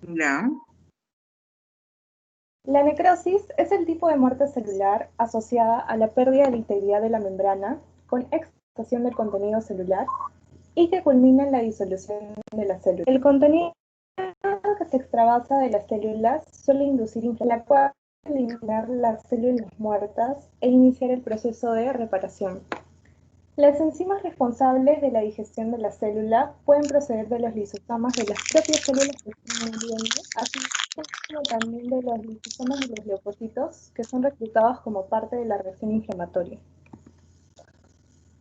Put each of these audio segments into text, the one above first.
Ya. La necrosis es el tipo de muerte celular asociada a la pérdida de la integridad de la membrana con extracción del contenido celular y que culmina en la disolución de la célula. El contenido que se extravasa de las células suele inducir inflamación, la cual eliminar las células muertas e iniciar el proceso de reparación. Las enzimas responsables de la digestión de la célula pueden proceder de los lisosomas de las propias células que están muriendo, así como también de los lisosomas de los leucocitos, que son reclutados como parte de la reacción inflamatoria.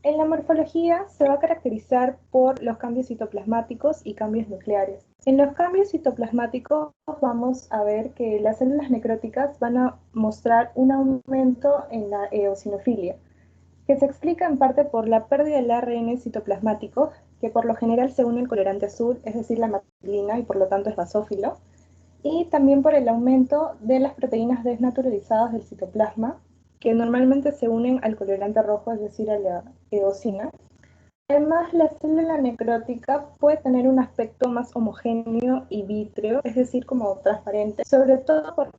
En la morfología se va a caracterizar por los cambios citoplasmáticos y cambios nucleares. En los cambios citoplasmáticos vamos a ver que las células necróticas van a mostrar un aumento en la eosinofilia, que se explica en parte por la pérdida del ARN citoplasmático, que por lo general se une al colorante azul, es decir, la matricilina, y por lo tanto es basófilo, y también por el aumento de las proteínas desnaturalizadas del citoplasma, que normalmente se unen al colorante rojo, es decir, a la eosina. Además, la célula necrótica puede tener un aspecto más homogéneo y vítreo, es decir, como transparente, sobre todo por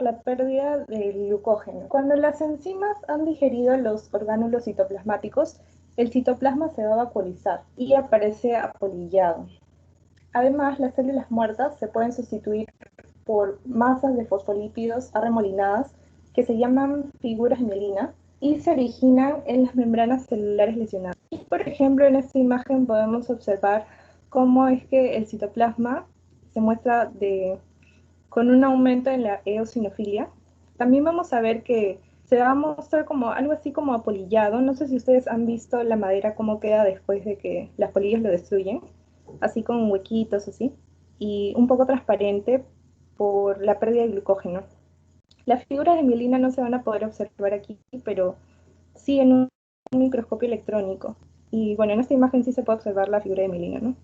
la pérdida del glucógeno. Cuando las enzimas han digerido los orgánulos citoplasmáticos, el citoplasma se va a vaporizar y aparece apolillado. Además, las células muertas se pueden sustituir por masas de fosfolípidos arremolinadas que se llaman figuras de mielina y se originan en las membranas celulares lesionadas. Por ejemplo, en esta imagen podemos observar cómo es que el citoplasma se muestra con un aumento en la eosinofilia. También vamos a ver que se va a mostrar como algo así como apolillado. No sé si ustedes han visto la madera cómo queda después de que las polillas lo destruyen, así con huequitos así, y un poco transparente por la pérdida de glucógeno. Las figuras de mielina no se van a poder observar aquí, pero sí en un microscopio electrónico. Y bueno, en esta imagen sí se puede observar la figura de mielina, ¿no?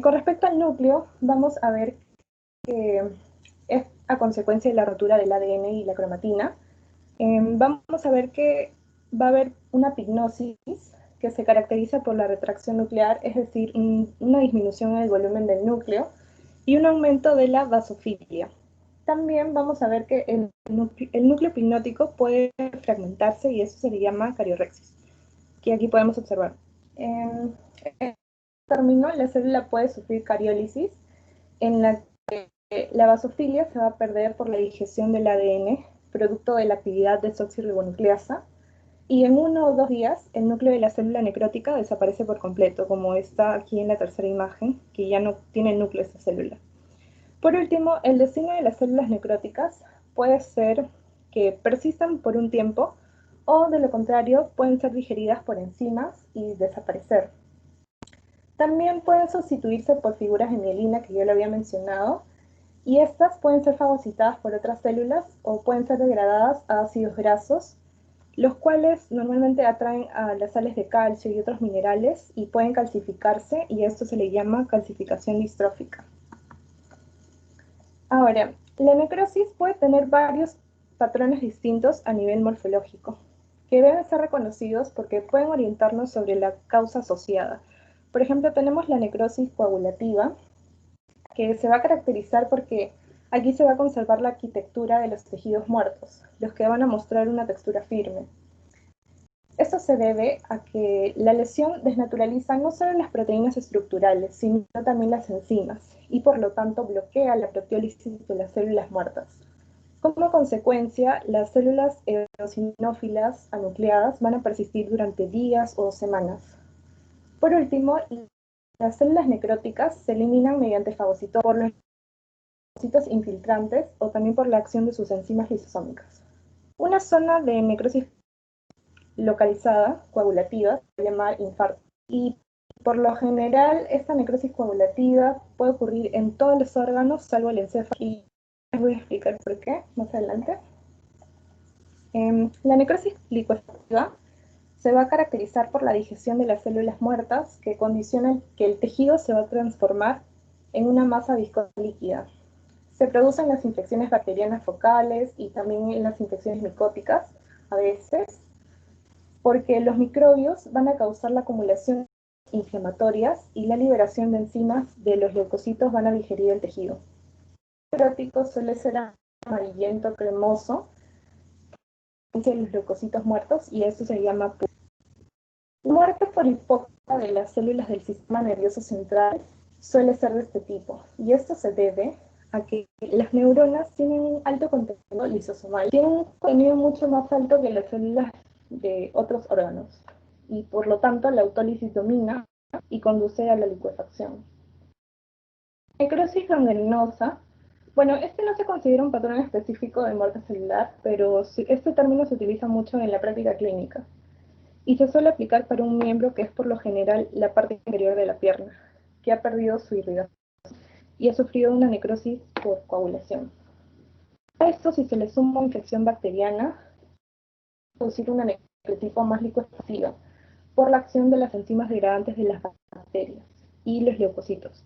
Con respecto al núcleo, vamos a ver que es a consecuencia de la rotura del ADN y la cromatina. Vamos a ver que va a haber una pignosis que se caracteriza por la retracción nuclear, es decir, una disminución en el volumen del núcleo y un aumento de la vasofilia. También vamos a ver que el núcleo pignótico puede fragmentarse y eso se le llama cariorexis, que aquí podemos observar. En este término, la célula puede sufrir cariólisis, en la la basofilia se va a perder por la digestión del ADN, producto de la actividad desoxirribonucleasa, y en 1 o 2 días el núcleo de la célula necrótica desaparece por completo, como está aquí en la tercera imagen, que ya no tiene núcleo esa célula. Por último, el destino de las células necróticas puede ser que persistan por un tiempo o, de lo contrario, pueden ser digeridas por enzimas y desaparecer. También pueden sustituirse por figuras de mielina, que yo lo había mencionado, y estas pueden ser fagocitadas por otras células o pueden ser degradadas a ácidos grasos, los cuales normalmente atraen a las sales de calcio y otros minerales y pueden calcificarse, y esto se le llama calcificación distrófica. Ahora, la necrosis puede tener varios patrones distintos a nivel morfológico, que deben ser reconocidos porque pueden orientarnos sobre la causa asociada. Por ejemplo, tenemos la necrosis coagulativa, que se va a caracterizar porque aquí se va a conservar la arquitectura de los tejidos muertos, los que van a mostrar una textura firme. Esto se debe a que la lesión desnaturaliza no solo las proteínas estructurales, sino también las enzimas, y por lo tanto bloquea la proteólisis de las células muertas. Como consecuencia, las células eosinófilas anucleadas van a persistir durante días o semanas. Por último, las células necróticas se eliminan mediante fagocitosis por los linfocitos infiltrantes o también por la acción de sus enzimas lisosómicas. Una zona de necrosis localizada, coagulativa, se llama infarto. Y por lo general, esta necrosis coagulativa puede ocurrir en todos los órganos, salvo el encéfalo. Y les voy a explicar por qué más adelante. La necrosis lipoefectiva se va a caracterizar por la digestión de las células muertas, que condicionan que el tejido se va a transformar en una masa viscosa líquida. Se producen las infecciones bacterianas focales y también en las infecciones micóticas, a veces, porque los microbios van a causar la acumulación inflamatorias y la liberación de enzimas de los leucocitos van a digerir el tejido. El necrótico suele ser amarillento cremoso, de los leucocitos muertos, y esto se llama muerte por hipóxia de las células del sistema nervioso central. Suele ser de este tipo, y esto se debe a que las neuronas tienen un alto contenido lisosomal, tienen un contenido mucho más alto que las células de otros órganos, y por lo tanto la autólisis domina y conduce a la licuefacción. Necrosis gangrenosa. Bueno, este no se considera un patrón específico de muerte celular, pero este término se utiliza mucho en la práctica clínica y se suele aplicar para un miembro que es por lo general la parte inferior de la pierna, que ha perdido su irrigación y ha sufrido una necrosis por coagulación. A esto, si se le suma una infección bacteriana, producir una necrotipo más licuefactiva por la acción de las enzimas degradantes de las bacterias y los leucocitos.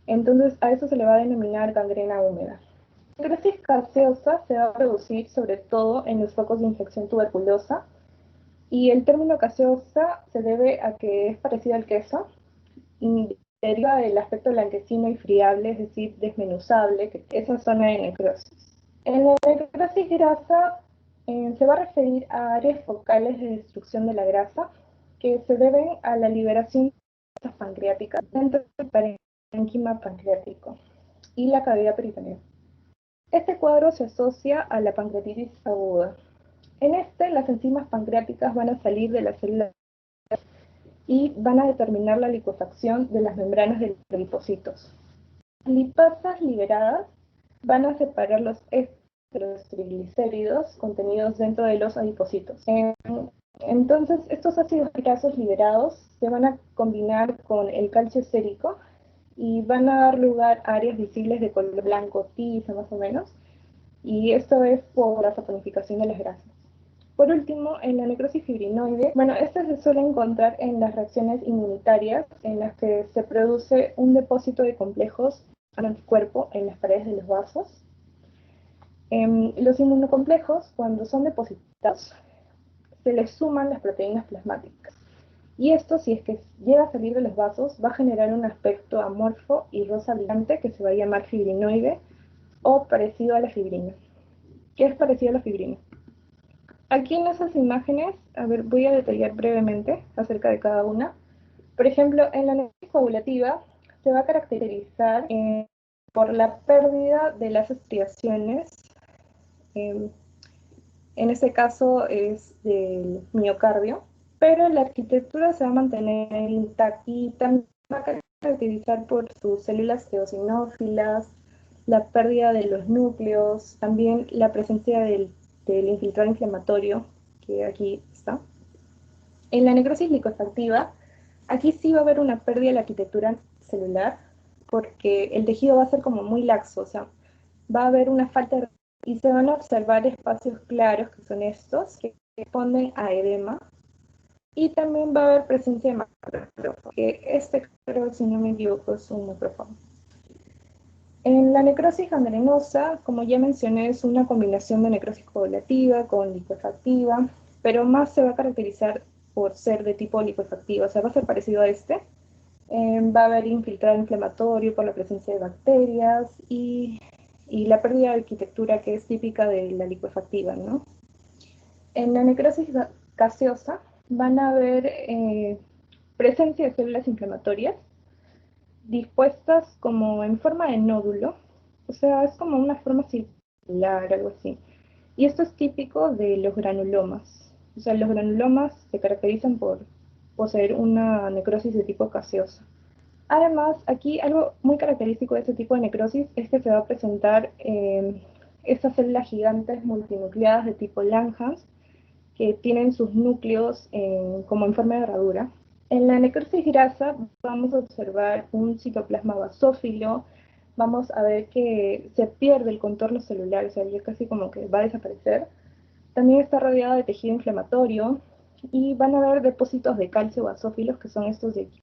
Entonces, a eso se le va a denominar gangrena húmeda. La necrosis gaseosa se va a producir sobre todo en los focos de infección tuberculosa, y el término gaseosa se debe a que es parecido al queso y deriva del aspecto blanquecino y friable, es decir, desmenuzable, que es esa zona de necrosis. En la necrosis grasa se va a referir a áreas focales de destrucción de la grasa que se deben a la liberación de grasas pancreáticas dentro del parénquima pancreático y la cavidad peritoneal. Este cuadro se asocia a la pancreatitis aguda. En este, las enzimas pancreáticas van a salir de las células y van a determinar la licuefacción de las membranas de los linfocitos. Las lipasas liberadas van a separar los triglicéridos contenidos dentro de los adipocitos. Entonces, estos ácidos grasos liberados se van a combinar con el calcio sérico y van a dar lugar a áreas visibles de color blanco tiza, más o menos, y esto es por la saponificación de las grasas. Por último, en la necrosis fibrinoide, bueno, esta se suele encontrar en las reacciones inmunitarias en las que se produce un depósito de complejos al anticuerpo en las paredes de los vasos. Los inmunocomplejos, cuando son depositados, se les suman las proteínas plasmáticas. Y esto, si es que llega a salir de los vasos, va a generar un aspecto amorfo y rosa brillante que se va a llamar fibrinoide o parecido a la fibrina. ¿Qué es parecido a la fibrina? Aquí en esas imágenes, a ver, voy a detallar brevemente acerca de cada una. Por ejemplo, en la necrosis coagulativa se va a caracterizar por la pérdida de las estriaciones. En este caso es del miocardio, pero la arquitectura se va a mantener intacta y también va a caracterizar por sus células eosinófilas, la pérdida de los núcleos, también la presencia del infiltrado inflamatorio, que aquí está. En la necrosis licuefactiva, aquí sí va a haber una pérdida de la arquitectura celular, porque el tejido va a ser como muy laxo, o sea, va a haber una falta de... y se van a observar espacios claros, que son estos, que responden a edema, y también va a haber presencia de macrófago, que este creo, si no me equivoco, es un macrófago. En la necrosis gangrenosa, como ya mencioné, es una combinación de necrosis coagulativa con licuefactiva, pero más se va a caracterizar por ser de tipo licuefactiva, o sea, va a ser parecido a este. Va a haber infiltrado inflamatorio por la presencia de bacterias y la pérdida de arquitectura que es típica de la licuefactiva, ¿no? En la necrosis gaseosa van a haber presencia de células inflamatorias dispuestas como en forma de nódulo, o sea, es como una forma circular, algo así. Y esto es típico de los granulomas. O sea, los granulomas se caracterizan por poseer una necrosis de tipo gaseosa. Además, aquí algo muy característico de este tipo de necrosis es que se va a presentar estas células gigantes multinucleadas de tipo Langhans que tienen sus núcleos como en forma de herradura. En la necrosis grasa vamos a observar un citoplasma basófilo, vamos a ver que se pierde el contorno celular, o sea, ya casi como que va a desaparecer. También está rodeada de tejido inflamatorio y van a haber depósitos de calcio basófilos, que son estos de aquí.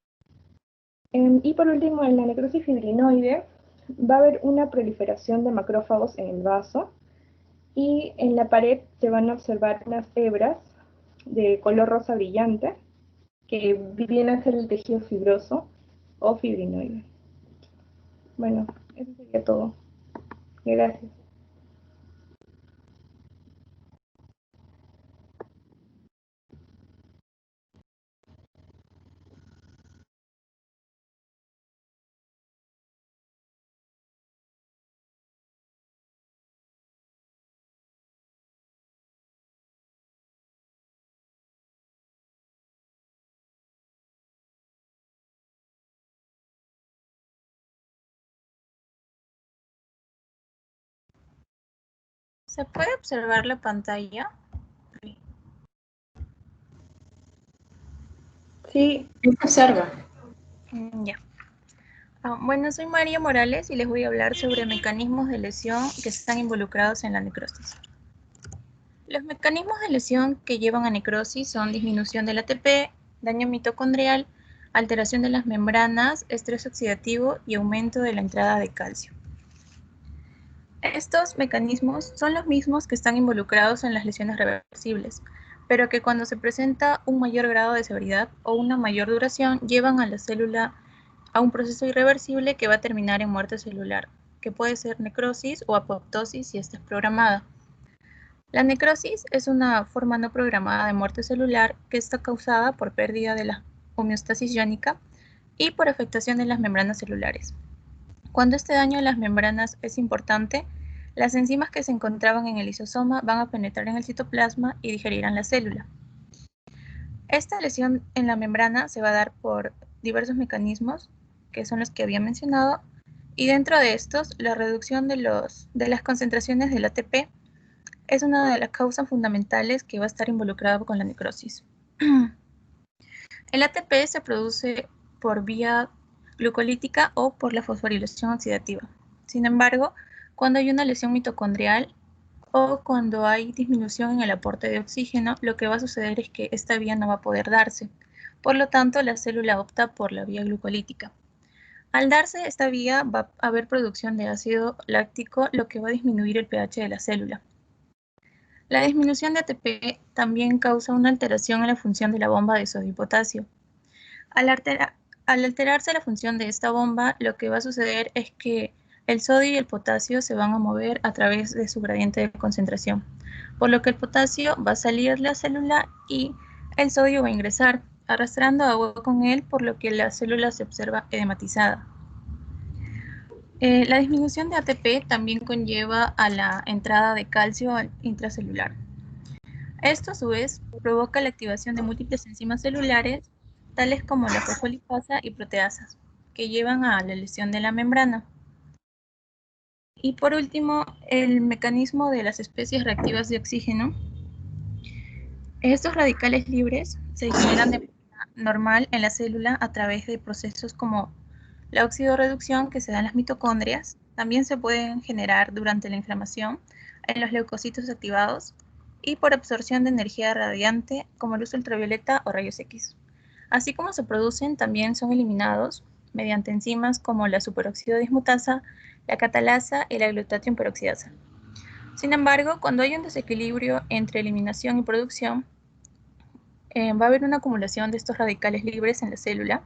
Y por último, en la necrosis fibrinoide va a haber una proliferación de macrófagos en el vaso y en la pared se van a observar unas hebras de color rosa brillante que viene a ser el tejido fibroso o fibrinoide. Bueno, eso sería todo. Gracias. ¿Se puede observar la pantalla? Sí. Observa. Ya. Bueno, soy María Morales y les voy a hablar sobre mecanismos de lesión que están involucrados en la necrosis. Los mecanismos de lesión que llevan a necrosis son disminución del ATP, daño mitocondrial, alteración de las membranas, estrés oxidativo y aumento de la entrada de calcio. Estos mecanismos son los mismos que están involucrados en las lesiones reversibles, pero que cuando se presenta un mayor grado de severidad o una mayor duración llevan a la célula a un proceso irreversible que va a terminar en muerte celular, que puede ser necrosis o apoptosis si esta es programada. La necrosis es una forma no programada de muerte celular que está causada por pérdida de la homeostasis iónica y por afectación de las membranas celulares. Cuando este daño a las membranas es importante, las enzimas que se encontraban en el lisosoma van a penetrar en el citoplasma y digerirán la célula. Esta lesión en la membrana se va a dar por diversos mecanismos, que son los que había mencionado, y dentro de estos, la reducción de las concentraciones del ATP es una de las causas fundamentales que va a estar involucrada con la necrosis. El ATP se produce por vía glucolítica o por la fosforilación oxidativa. Sin embargo, cuando hay una lesión mitocondrial o cuando hay disminución en el aporte de oxígeno, lo que va a suceder es que esta vía no va a poder darse. Por lo tanto, la célula opta por la vía glucolítica. Al darse esta vía, va a haber producción de ácido láctico, lo que va a disminuir el pH de la célula. La disminución de ATP también causa una alteración en la función de la bomba de sodio y potasio. Al alterarse la función de esta bomba, lo que va a suceder es que el sodio y el potasio se van a mover a través de su gradiente de concentración, por lo que el potasio va a salir de la célula y el sodio va a ingresar, arrastrando agua con él, por lo que la célula se observa edematizada. La disminución de ATP también conlleva a la entrada de calcio intracelular. Esto, a su vez, provoca la activación de múltiples enzimas celulares, tales como la fosfolipasa y proteasas, que llevan a la lesión de la membrana. Y por último, el mecanismo de las especies reactivas de oxígeno. Estos radicales libres se generan de manera normal en la célula a través de procesos como la oxidorreducción que se da en las mitocondrias. También se pueden generar durante la inflamación en los leucocitos activados y por absorción de energía radiante como luz ultravioleta o rayos X. Así como se producen, también son eliminados mediante enzimas como la superóxido dismutasa, la catalasa y la glutatión peroxidasa. Sin embargo, cuando hay un desequilibrio entre eliminación y producción, va a haber una acumulación de estos radicales libres en la célula,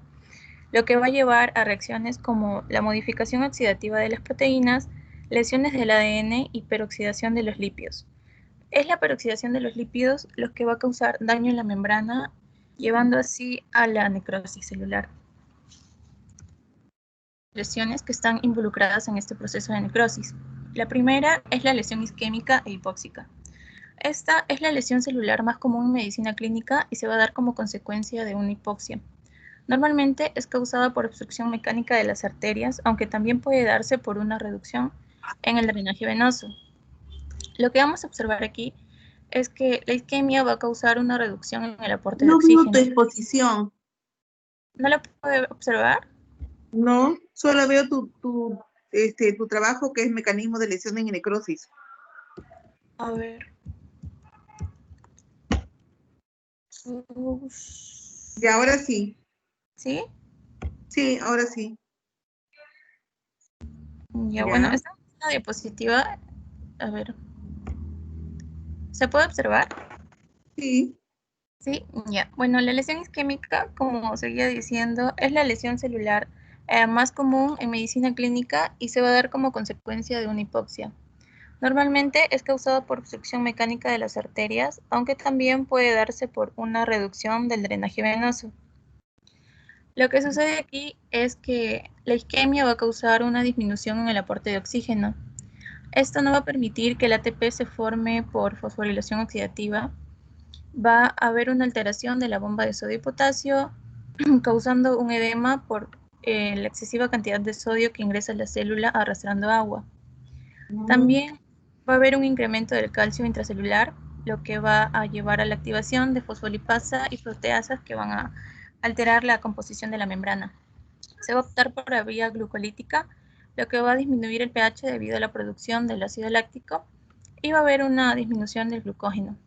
lo que va a llevar a reacciones como la modificación oxidativa de las proteínas, lesiones del ADN y peroxidación de los lípidos. Es la peroxidación de los lípidos lo que va a causar daño en la membrana, llevando así a la necrosis celular. Lesiones que están involucradas en este proceso de necrosis. La primera es la lesión isquémica e hipóxica. Esta es la lesión celular más común en medicina clínica y se va a dar como consecuencia de una hipoxia. Normalmente es causada por obstrucción mecánica de las arterias, aunque también puede darse por una reducción en el drenaje venoso. Lo que vamos a observar aquí es que la isquemia va a causar una reducción en el aporte de No veo oxígeno. tu exposición. ¿No lo puede observar? No, solo veo tu trabajo que es mecanismo de lesión en necrosis. A ver. Y ahora sí. ¿Sí? Sí, ahora sí. Ya, bueno, esta es una diapositiva. A ver. ¿Se puede observar? Sí. Sí, ya. Bueno, la lesión isquémica, como seguía diciendo, es la lesión celular más común en medicina clínica y se va a dar como consecuencia de una hipoxia. Normalmente es causado por obstrucción mecánica de las arterias, aunque también puede darse por una reducción del drenaje venoso. Lo que sucede aquí es que la isquemia va a causar una disminución en el aporte de oxígeno. Esto no va a permitir que el ATP se forme por fosforilación oxidativa. Va a haber una alteración de la bomba de sodio y potasio, causando un edema por la excesiva cantidad de sodio que ingresa a la célula arrastrando agua. También va a haber un incremento del calcio intracelular, lo que va a llevar a la activación de fosfolipasa y proteasas que van a alterar la composición de la membrana. Se va a optar por la vía glucolítica, lo que va a disminuir el pH debido a la producción del ácido láctico y va a haber una disminución del glucógeno.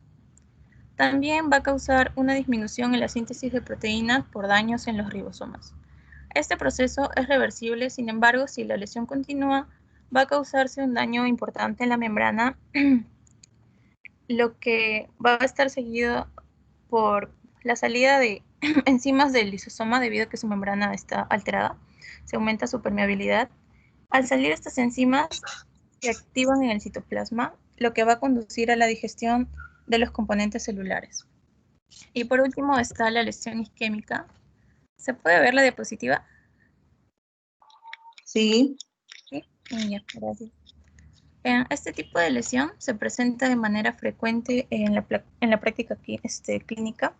También va a causar una disminución en la síntesis de proteínas por daños en los ribosomas. Este proceso es reversible, sin embargo, si la lesión continúa, va a causarse un daño importante en la membrana, lo que va a estar seguido por la salida de enzimas del lisosoma debido a que su membrana está alterada. Se aumenta su permeabilidad. Al salir estas enzimas, se activan en el citoplasma, lo que va a conducir a la digestión de los componentes celulares. Y por último está la lesión isquémica. ¿Se puede ver la diapositiva? Sí, Sí, ya, gracias. Este tipo de lesión se presenta de manera frecuente en la práctica clínica.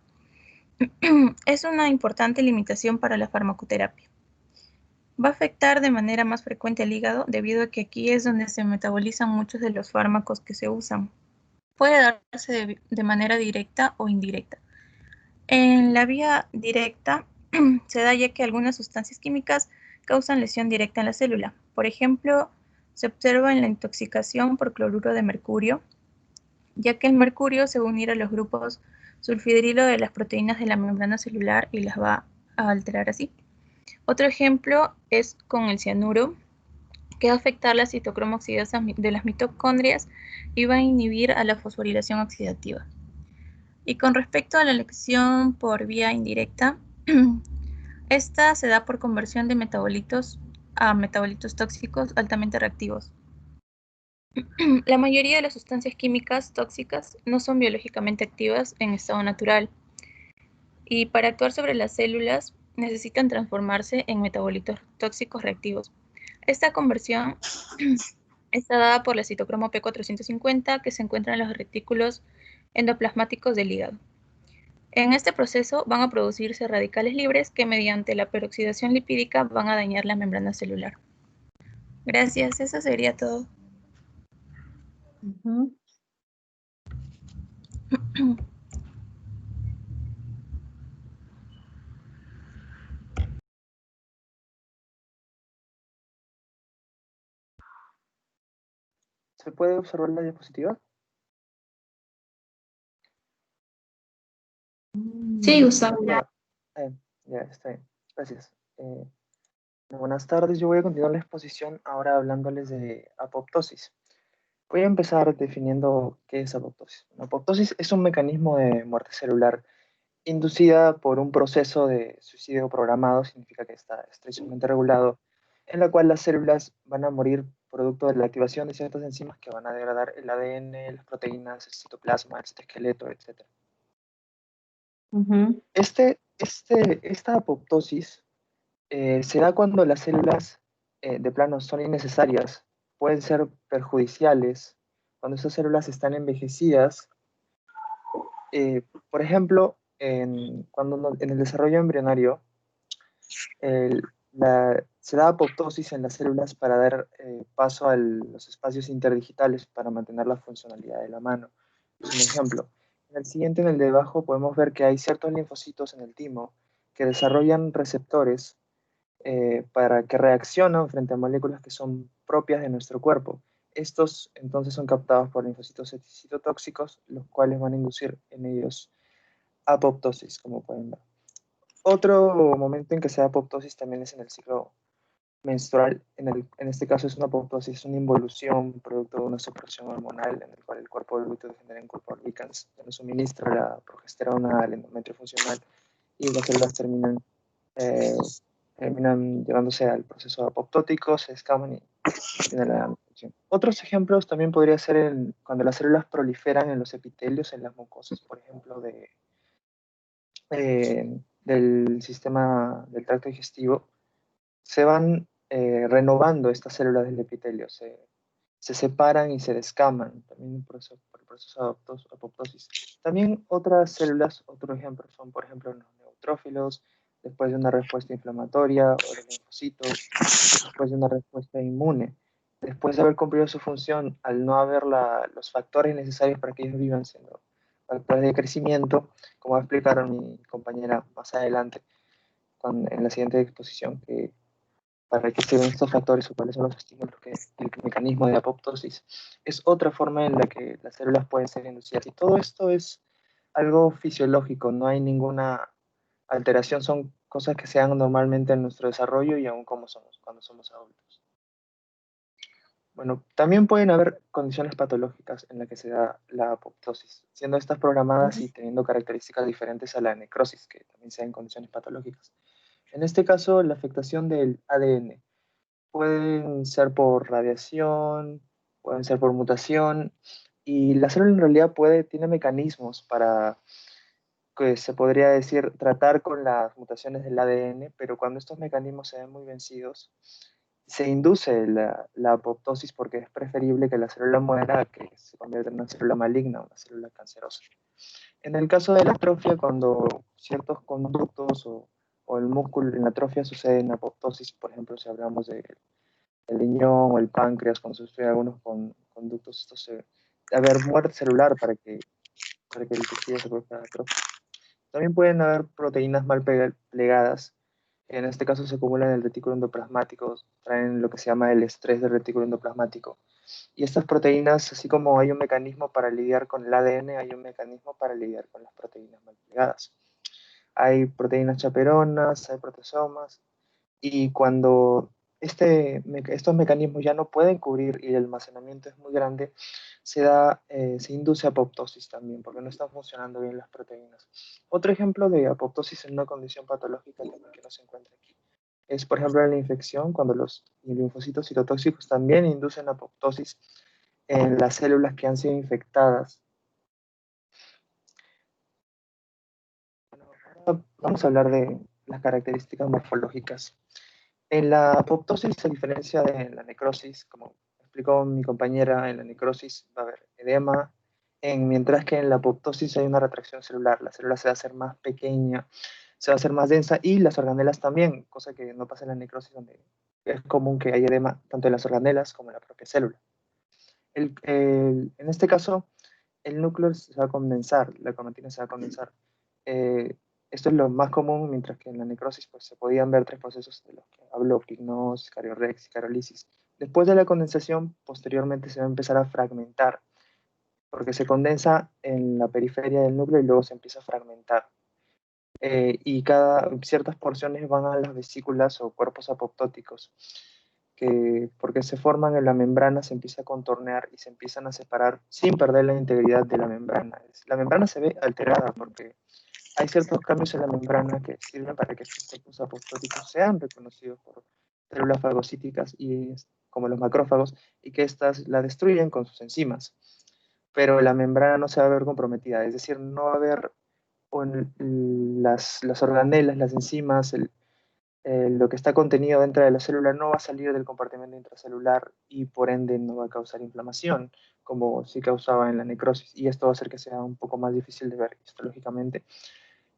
Es una importante limitación para la farmacoterapia. Va a afectar de manera más frecuente al hígado debido a que aquí es donde se metabolizan muchos de los fármacos que se usan. Puede darse de manera directa o indirecta. En la vía directa se da ya que algunas sustancias químicas causan lesión directa en la célula. Por ejemplo, se observa en la intoxicación por cloruro de mercurio, ya que el mercurio se va a unir a los grupos sulfidrilo de las proteínas de la membrana celular y las va a alterar así. Otro ejemplo es con el cianuro, que va a afectar la citocromo oxidasa de las mitocondrias y va a inhibir a la fosforilación oxidativa. Y con respecto a la lesión por vía indirecta, esta se da por conversión de metabolitos a metabolitos tóxicos altamente reactivos. La mayoría de las sustancias químicas tóxicas no son biológicamente activas en estado natural y para actuar sobre las células necesitan transformarse en metabolitos tóxicos reactivos. Esta conversión está dada por la citocromo P450 que se encuentra en los retículos endoplasmáticos del hígado. En este proceso van a producirse radicales libres que mediante la peroxidación lipídica van a dañar la membrana celular. Gracias, eso sería todo. ¿Se puede observar la diapositiva? Sí, Gustavo. Bueno, ya está bien. Gracias. Buenas tardes, yo voy a continuar la exposición ahora hablándoles de apoptosis. Voy a empezar definiendo qué es apoptosis. La apoptosis es un mecanismo de muerte celular inducida por un proceso de suicidio programado, significa que está estrechamente regulado, en la cual las células van a morir producto de la activación de ciertas enzimas que van a degradar el ADN, las proteínas, el citoplasma, el citoesqueleto, etc. Esta apoptosis se da cuando las células de plano son innecesarias, pueden ser perjudiciales, cuando esas células están envejecidas. Por ejemplo, en el desarrollo embrionario, se da apoptosis en las células para dar paso a los espacios interdigitales para mantener la funcionalidad de la mano. Es un ejemplo. En el siguiente, en el de abajo, podemos ver que hay ciertos linfocitos en el timo que desarrollan receptores para que reaccionan frente a moléculas que son propias de nuestro cuerpo. Estos entonces son captados por linfocitos citotóxicos, los cuales van a inducir en ellos apoptosis, como pueden ver. Otro momento en que se da apoptosis también es en el ciclo menstrual, en este caso es una apoptosis, es una involución producto de una supresión hormonal en el cual el cuerpo del útero genera un cuerpo albicans que no suministra la progesterona al endometrio funcional y las células eh, terminan llevándose al proceso apoptótico, se escaman y tiene la infección. Otros ejemplos también podría ser cuando las células proliferan en los epitelios, en las mucosas, por ejemplo, del sistema del tracto digestivo, se van renovando estas células del epitelio, se separan y se descaman, también por el proceso de apoptosis. También otras células, otro ejemplo son, por ejemplo, los neutrófilos, después de una respuesta inflamatoria, o los linfocitos, después de una respuesta inmune. Después de haber cumplido su función, al no haber los factores necesarios para que ellos vivan siendo factores de crecimiento, como va a explicar mi compañera más adelante en la siguiente exposición, que para qué sirven estos factores o cuáles son los estímulos el mecanismo de apoptosis, es otra forma en la que las células pueden ser inducidas. Y todo esto es algo fisiológico, no hay ninguna alteración, son cosas que se dan normalmente en nuestro desarrollo y aún como somos, cuando somos adultos. Bueno, también pueden haber condiciones patológicas en las que se da la apoptosis, siendo estas programadas y teniendo características diferentes a la necrosis, que también se da en condiciones patológicas. En este caso, la afectación del ADN. Pueden ser por radiación, pueden ser por mutación, y la célula en realidad tiene mecanismos para, que se podría decir, tratar con las mutaciones del ADN, pero cuando estos mecanismos se ven muy vencidos, se induce la apoptosis porque es preferible que la célula muera a que se convierta en una célula maligna, una célula cancerosa. En el caso de la atrofia, cuando ciertos conductos o el músculo en la atrofia sucede en apoptosis, por ejemplo, si hablamos de el riñón o el páncreas, cuando se estudian algunos conductos, esto se debe haber muerte celular para que el tejido se produzca atrofia. También pueden haber proteínas mal plegadas, que en este caso se acumulan en el retículo endoplasmático, traen lo que se llama el estrés del retículo endoplasmático. Y estas proteínas, así como hay un mecanismo para lidiar con el ADN, hay un mecanismo para lidiar con las proteínas mal plegadas. Hay proteínas chaperonas, hay proteasomas, y cuando estos mecanismos ya no pueden cubrir y el almacenamiento es muy grande, se induce apoptosis también, porque no están funcionando bien las proteínas. Otro ejemplo de apoptosis en una condición patológica que no se encuentra aquí es, por ejemplo, la infección, cuando los linfocitos citotóxicos también inducen apoptosis en las células que han sido infectadas. Ahora vamos a hablar de las características morfológicas. En la apoptosis, a diferencia de la necrosis, como explicó mi compañera, en la necrosis va a haber edema, mientras que en la apoptosis hay una retracción celular. La célula se va a hacer más pequeña, se va a hacer más densa y las organelas también, cosa que no pasa en la necrosis, donde es común que haya edema tanto en las organelas como en la propia célula. En este caso, el núcleo se va a condensar, la cromatina se va a condensar. Eh, Esto es lo más común, mientras que en la necrosis pues, se podían ver tres procesos de los que hablo: pignosis, cariorrex y cariolisis. Después de la condensación, posteriormente se va a empezar a fragmentar, porque se condensa en la periferia del núcleo y luego se empieza a fragmentar. Y ciertas porciones van a las vesículas o cuerpos apoptóticos, que porque se forman en la membrana, se empieza a contornear y se empiezan a separar sin perder la integridad de la membrana. La membrana se ve alterada porque hay ciertos cambios en la membrana que sirven para que estos cuerpos apoptóticos sean reconocidos por células fagocíticas como los macrófagos, y que éstas la destruyen con sus enzimas. Pero la membrana no se va a ver comprometida, es decir, no va a haber las organelas, las enzimas, lo que está contenido dentro de la célula no va a salir del compartimento intracelular y por ende no va a causar inflamación, como sí causaba en la necrosis. Y esto va a hacer que sea un poco más difícil de ver histológicamente.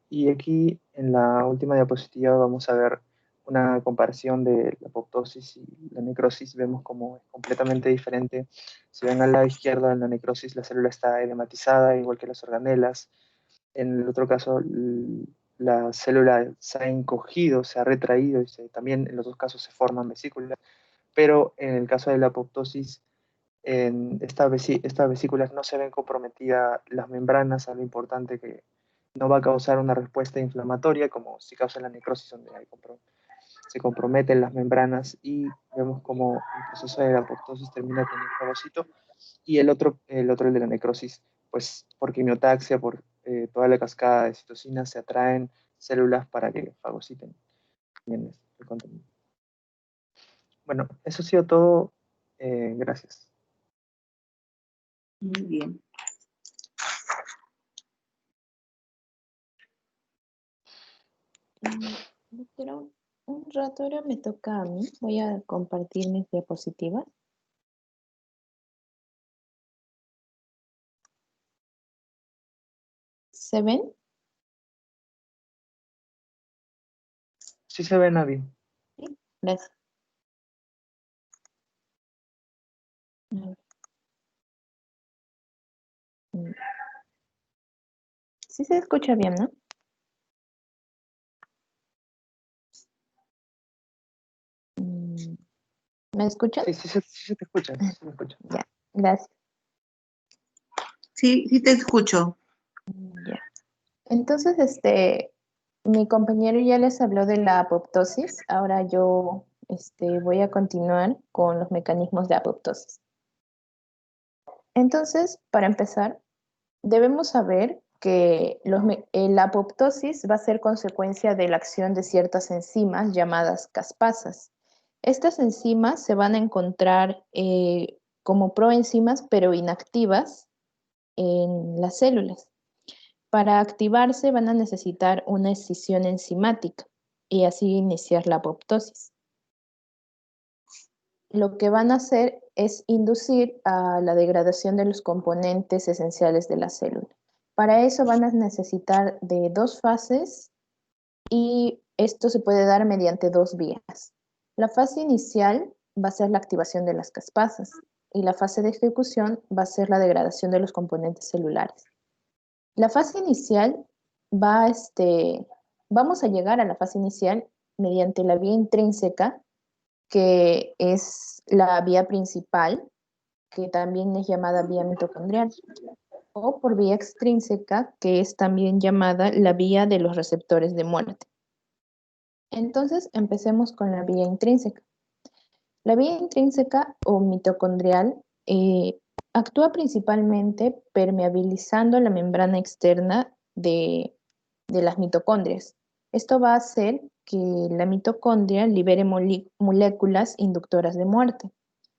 Y aquí en la última diapositiva vamos a ver una comparación de la apoptosis y la necrosis. Vemos cómo es completamente diferente. Si ven al lado izquierdo, en la necrosis la célula está edematizada, igual que las organelas. En el otro caso, la célula se ha encogido, se ha retraído, y también en los dos casos se forman vesículas. Pero en el caso de la apoptosis, en estas vesículas no se ven comprometidas las membranas, algo importante que no va a causar una respuesta inflamatoria como si causa la necrosis, donde se comprometen las membranas y vemos como el proceso de la apoptosis termina con un fagocito y el de la necrosis, pues por quimiotaxia, por toda la cascada de citocinas se atraen células para que fagociten bien el contenido. Bueno, eso ha sido todo. Gracias. Muy bien. Doctora, un rato ahora me toca a mí. Voy a compartir mis diapositivas. ¿Se ven? Sí se ve, Navi. Sí, gracias. A ver. Sí se escucha bien, ¿no? ¿Me escuchan? Sí se te escucha, sí se te escucha. Ya, gracias. Sí, sí te escucho. Ya. Entonces, mi compañero ya les habló de la apoptosis. Ahora yo, voy a continuar con los mecanismos de apoptosis. Entonces, para empezar, debemos saber que la apoptosis va a ser consecuencia de la acción de ciertas enzimas llamadas caspasas. Estas enzimas se van a encontrar como proenzimas, pero inactivas en las células. Para activarse van a necesitar una escisión enzimática y así iniciar la apoptosis. Lo que van a hacer es inducir a la degradación de los componentes esenciales de la célula. Para eso van a necesitar de dos fases y esto se puede dar mediante dos vías. La fase inicial va a ser la activación de las caspasas y la fase de ejecución va a ser la degradación de los componentes celulares. La fase inicial vamos a llegar a la fase inicial mediante la vía intrínseca, que es la vía principal, que también es llamada vía mitocondrial, o por vía extrínseca, que es también llamada la vía de los receptores de muerte. Entonces, empecemos con la vía intrínseca. La vía intrínseca o mitocondrial actúa principalmente permeabilizando la membrana externa de las mitocondrias. Esto va a hacer que la mitocondria libere moléculas inductoras de muerte.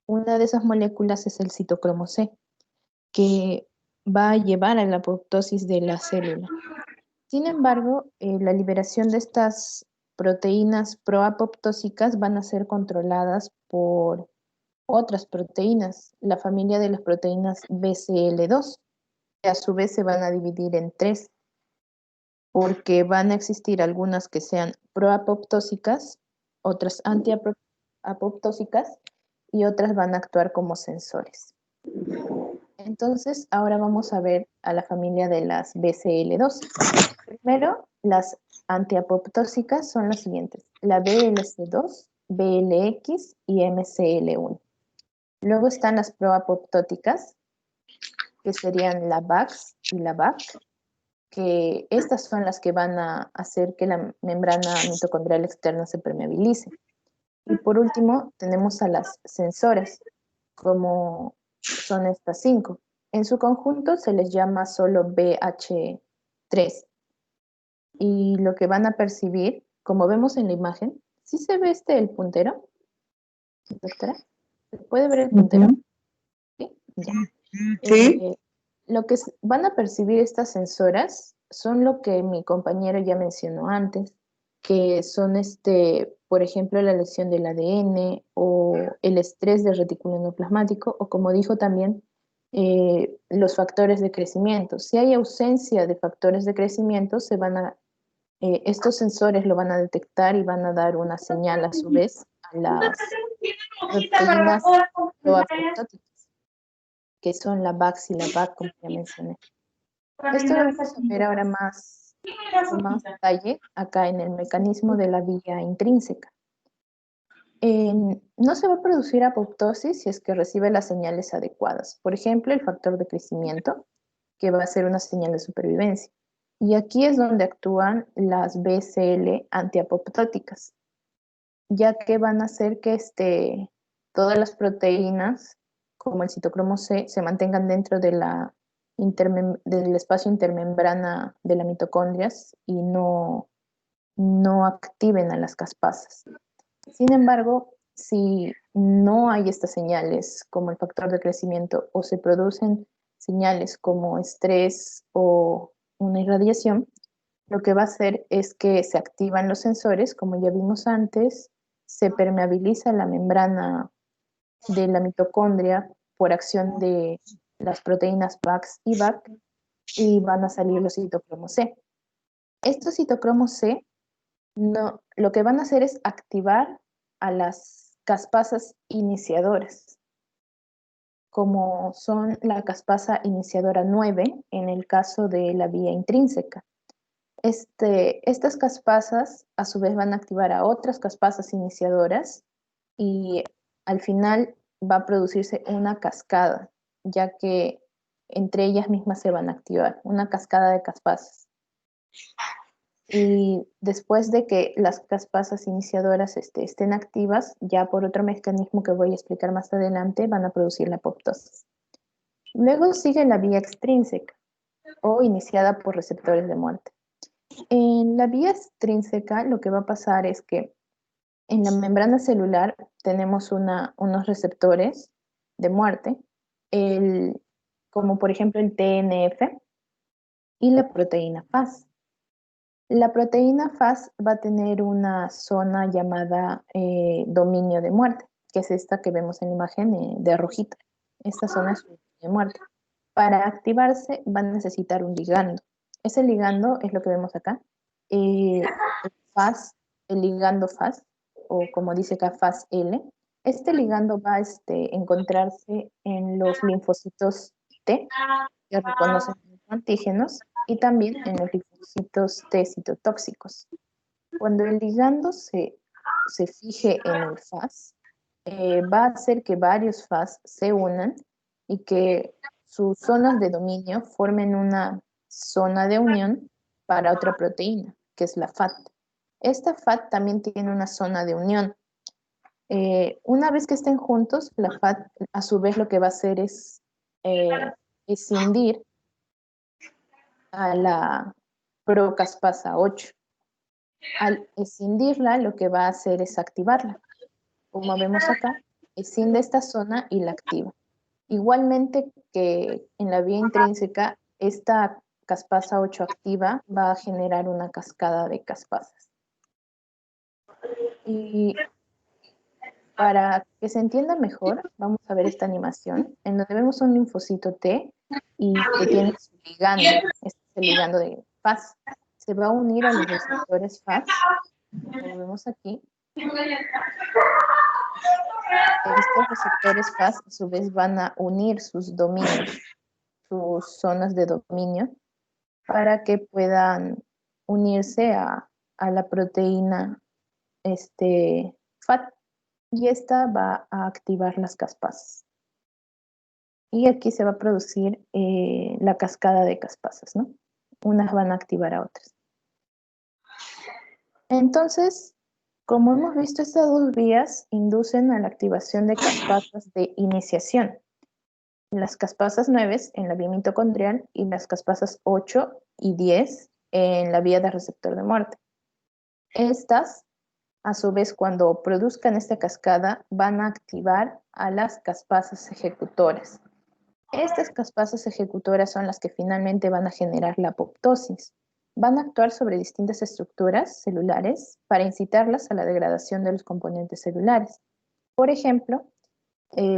Una de esas moléculas es el citocromo C, que va a llevar a la apoptosis de la célula. Sin embargo, la liberación de estas proteínas proapoptósicas van a ser controladas por otras proteínas, la familia de las proteínas BCL2, que a su vez se van a dividir en tres, porque van a existir algunas que sean proapoptósicas, otras antiapoptósicas y otras van a actuar como sensores. Entonces, ahora vamos a ver a la familia de las BCL2. Primero, las antiapoptósicas son las siguientes: la BLC2, BLX y MCL1. Luego están las proapoptóticas, que serían la VAX y la VAC, que estas son las que van a hacer que la membrana mitocondrial externa se permeabilice. Y por último, tenemos a las sensoras, como son estas 5. En su conjunto se les llama solo BH3. Y lo que van a percibir, como vemos en la imagen, ¿sí se ve el puntero? Doctora, ¿se puede ver el puntero? ¿Sí? Ya. Sí. Lo que van a percibir estas sensoras son lo que mi compañero ya mencionó antes, que son, por ejemplo, la lesión del ADN o el estrés del retículo endoplasmático, o como dijo también, los factores de crecimiento. Si hay ausencia de factores de crecimiento, estos sensores lo van a detectar y van a dar una señal a su vez a las proteínas proapoptóticas, que son la VAX y la VAC, como ya mencioné. Esto lo vamos a ver ahora con más detalle acá en el mecanismo de la vía intrínseca. No se va a producir apoptosis si es que recibe las señales adecuadas. Por ejemplo, el factor de crecimiento, que va a ser una señal de supervivencia. Y aquí es donde actúan las BCL antiapoptóticas. ya que van a hacer que todas las proteínas, como el citocromo C, se mantengan dentro de del espacio intermembrana de las mitocondrias y no activen a las caspasas. Sin embargo, si no hay estas señales como el factor de crecimiento o se producen señales como estrés o una irradiación, lo que va a hacer es que se activan los sensores, como ya vimos antes, se permeabiliza la membrana de la mitocondria por acción de las proteínas PAX y BAC y van a salir los citocromos C. Estos citocromos C lo que van a hacer es activar a las caspasas iniciadoras, como son la caspasa iniciadora 9 en el caso de la vía intrínseca. Estas caspasas a su vez van a activar a otras caspasas iniciadoras y al final va a producirse una cascada, ya que entre ellas mismas se van a activar, una cascada de caspasas. Y después de que las caspasas iniciadoras estén activas, ya por otro mecanismo que voy a explicar más adelante, van a producir la apoptosis. Luego sigue la vía extrínseca o iniciada por receptores de muerte. En la vía extrínseca lo que va a pasar es que en la membrana celular tenemos unos receptores de muerte, como por ejemplo el TNF y la proteína FAS. La proteína FAS va a tener una zona llamada dominio de muerte, que es esta que vemos en la imagen de rojita. Esta zona es un dominio de muerte. Para activarse va a necesitar un ligando. Ese ligando es lo que vemos acá. El ligando FAS, o como dice acá FAS-L, este ligando va a encontrarse en los linfocitos T, que reconocen los antígenos, y también en los linfocitos T citotóxicos. Cuando el ligando se fije en el FAS, va a hacer que varios FAS se unan y que sus zonas de dominio formen una zona de unión para otra proteína, que es la FAT. Esta FAT también tiene una zona de unión. Una vez que estén juntos, la FAT a su vez lo que va a hacer es escindir a la procaspasa 8. Al escindirla, lo que va a hacer es activarla. Como vemos acá, escinde esta zona y la activa. Igualmente que en la vía intrínseca, esta caspasa 8 activa va a generar una cascada de caspasas. Y para que se entienda mejor, vamos a ver esta animación, en donde vemos un linfocito T y que tiene su ligando, este es el ligando de FAS. Se va a unir a los receptores FAS, como vemos aquí. Estos receptores FAS a su vez van a unir sus dominios, sus zonas de dominio, para que puedan unirse a la proteína FAT. Y esta va a activar las caspasas. Y aquí se va a producir la cascada de caspasas, ¿no? Unas van a activar a otras. Entonces, como hemos visto, estas dos vías inducen a la activación de caspasas de iniciación. Las caspasas 9 en la vía mitocondrial y las caspasas 8 y 10 en la vía de receptor de muerte. Estas, a su vez, cuando produzcan esta cascada, van a activar a las caspasas ejecutoras. Estas caspasas ejecutoras son las que finalmente van a generar la apoptosis. Van a actuar sobre distintas estructuras celulares para incitarlas a la degradación de los componentes celulares. Por ejemplo,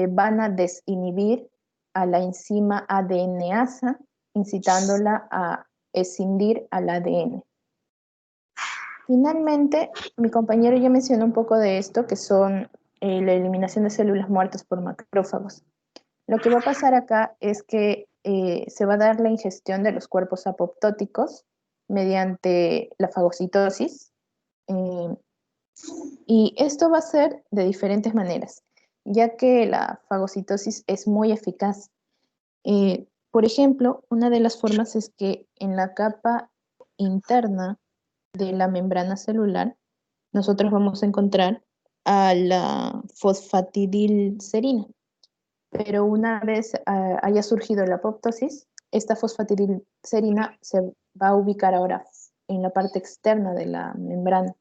van a desinhibir a la enzima ADNasa, incitándola a escindir al ADN. Finalmente, mi compañero ya mencionó un poco de esto, que son la eliminación de células muertas por macrófagos. Lo que va a pasar acá es que se va a dar la ingestión de los cuerpos apoptóticos mediante la fagocitosis, y esto va a ser de diferentes maneras, ya que la fagocitosis es muy eficaz. Por ejemplo, una de las formas es que en la capa interna de la membrana celular, nosotros vamos a encontrar a la fosfatidilcerina. Pero una vez haya surgido la apoptosis, esta fosfatidilcerina se va a ubicar ahora en la parte externa de la membrana.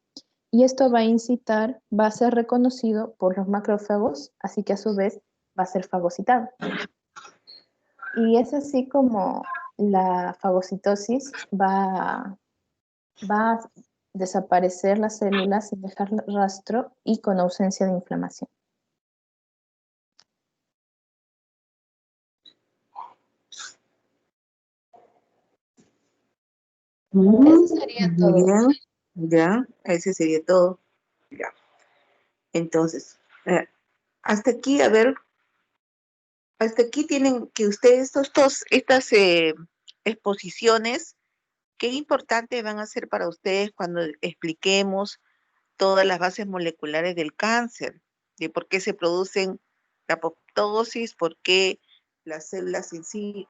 Y esto va a incitar, va a ser reconocido por los macrófagos, así que a su vez va a ser fagocitado. Y es así como la fagocitosis va a desaparecer las células sin dejar rastro y con ausencia de inflamación. Eso sería todo. Ya, ese sería todo. Ya. Entonces, hasta aquí, a ver, hasta aquí tienen que ustedes, estas exposiciones, qué importante van a ser para ustedes cuando expliquemos todas las bases moleculares del cáncer, de por qué se producen la apoptosis, por qué las células en sí,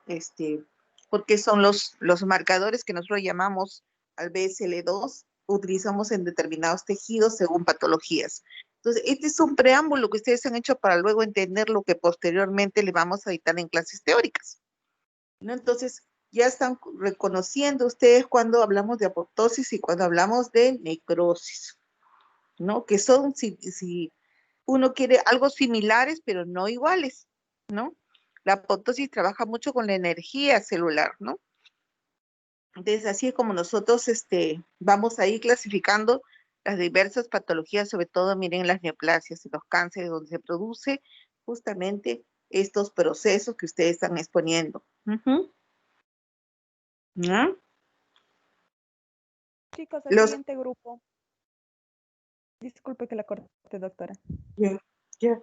por qué son los marcadores que nosotros llamamos al BSL2, utilizamos en determinados tejidos según patologías. Entonces, este es un preámbulo que ustedes han hecho para luego entender lo que posteriormente le vamos a dictar en clases teóricas, ¿no? Entonces, ya están reconociendo ustedes cuando hablamos de apoptosis y cuando hablamos de necrosis, ¿no? Que son, si uno quiere, algo similares, pero no iguales, ¿no? La apoptosis trabaja mucho con la energía celular, ¿no? Entonces, así es como nosotros vamos a ir clasificando las diversas patologías, sobre todo, miren, las neoplasias y los cánceres, donde se produce justamente estos procesos que ustedes están exponiendo. ¿No? Chicos, el Los, siguiente grupo. Disculpe que la corte, doctora. ya, ya.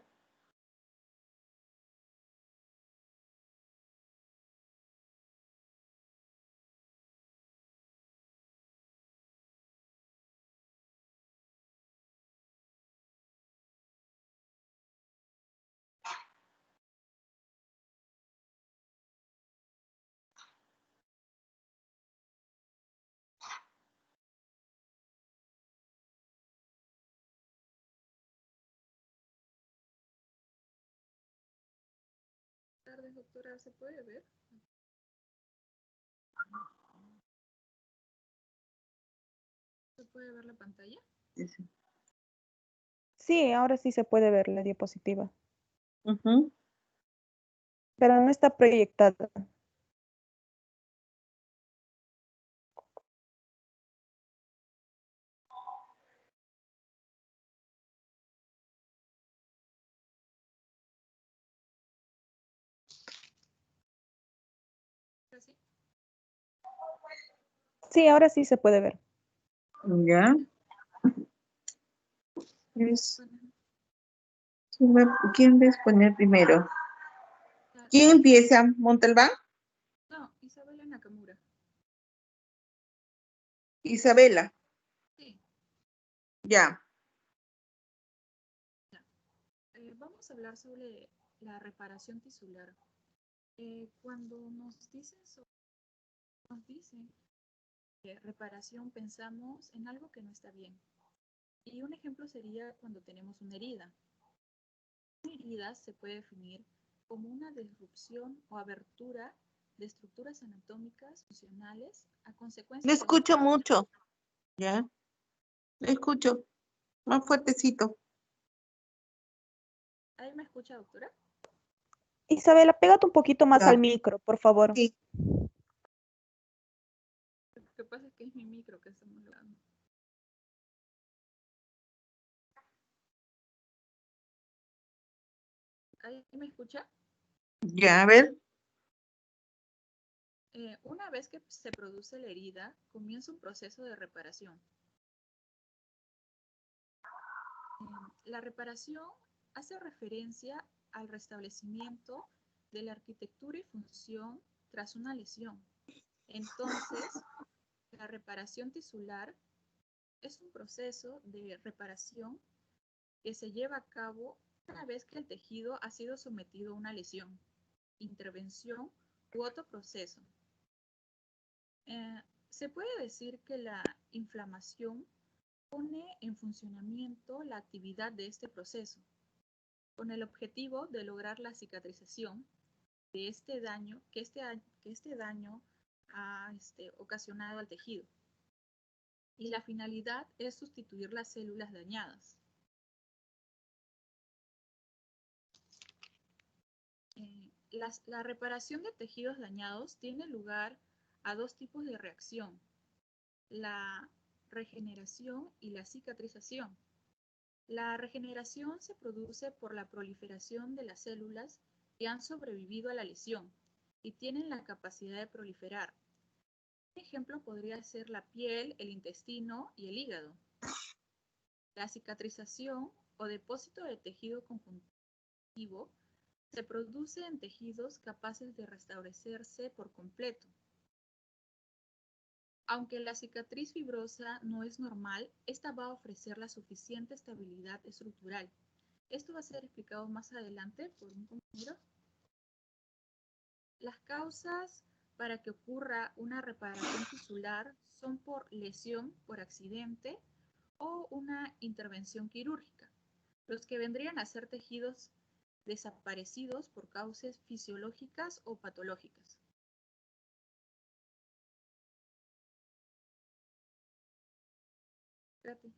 Buenas tardes, doctora. ¿Se puede ver? ¿Se puede ver la pantalla? Sí. Sí, ahora sí se puede ver la diapositiva, Ujú. pero no está proyectada. ¿Sí? Sí, ahora sí se puede ver. Ya. Es- ¿Quién va a exponer primero? ¿Quién empieza? ¿Montalbán? No, Isabela Nakamura. Isabela. Sí, Ya. ya. Vamos a hablar sobre la reparación tisular. Cuando nos dicen reparación, pensamos en algo que no está bien. Y un ejemplo sería cuando tenemos una herida. Una herida se puede definir como una disrupción o abertura de estructuras anatómicas funcionales a Le consecuencia de una... escucho mucho. Ya. Le escucho. Más fuertecito. ¿Ahí me escucha, doctora? Isabela, pégate un poquito más al Ya. micro, por favor. Sí. Lo que pasa es que es mi micro que estamos hablando. ¿Ahí me escucha? Ya, a ver. Una vez que se produce la herida, comienza un proceso de reparación. La reparación hace referencia al restablecimiento de la arquitectura y función tras una lesión. Entonces, la reparación tisular es un proceso de reparación que se lleva a cabo una vez que el tejido ha sido sometido a una lesión, intervención u otro proceso. Se puede decir que la inflamación pone en funcionamiento la actividad de este proceso, con el objetivo de lograr la cicatrización de este daño que este daño ha ocasionado al tejido. Y la finalidad es sustituir las células dañadas. La reparación de tejidos dañados tiene lugar a dos tipos de reacción: la regeneración y la cicatrización. La regeneración se produce por la proliferación de las células que han sobrevivido a la lesión y tienen la capacidad de proliferar. Un ejemplo podría ser la piel, el intestino y el hígado. La cicatrización o depósito de tejido conjuntivo se produce en tejidos capaces de restablecerse por completo. Aunque la cicatriz fibrosa no es normal, esta va a ofrecer la suficiente estabilidad estructural. Esto va a ser explicado más adelante por un compañero. Las causas para que ocurra una reparación tisular son por lesión, por accidente o una intervención quirúrgica, los que vendrían a ser tejidos desaparecidos por causas fisiológicas o patológicas. Gracias.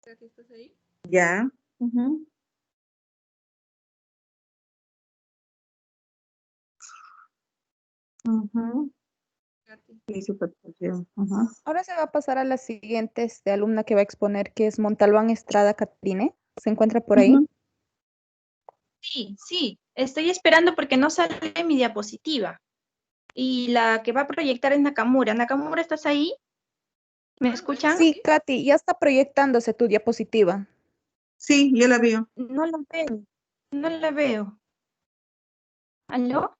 Katy, ¿estás ahí? Ya. Katy. Ahora se va a pasar a la siguiente alumna que va a exponer, que es Montalbán Estrada Catrine. ¿Se encuentra por ahí? Sí, estoy esperando porque no sale mi diapositiva. Y la que va a proyectar es Nakamura. Nakamura, ¿estás ahí? ¿Me escuchan? Sí, Katy, ya está proyectándose tu diapositiva. Sí, yo la veo. No la veo. No la veo. ¿Aló?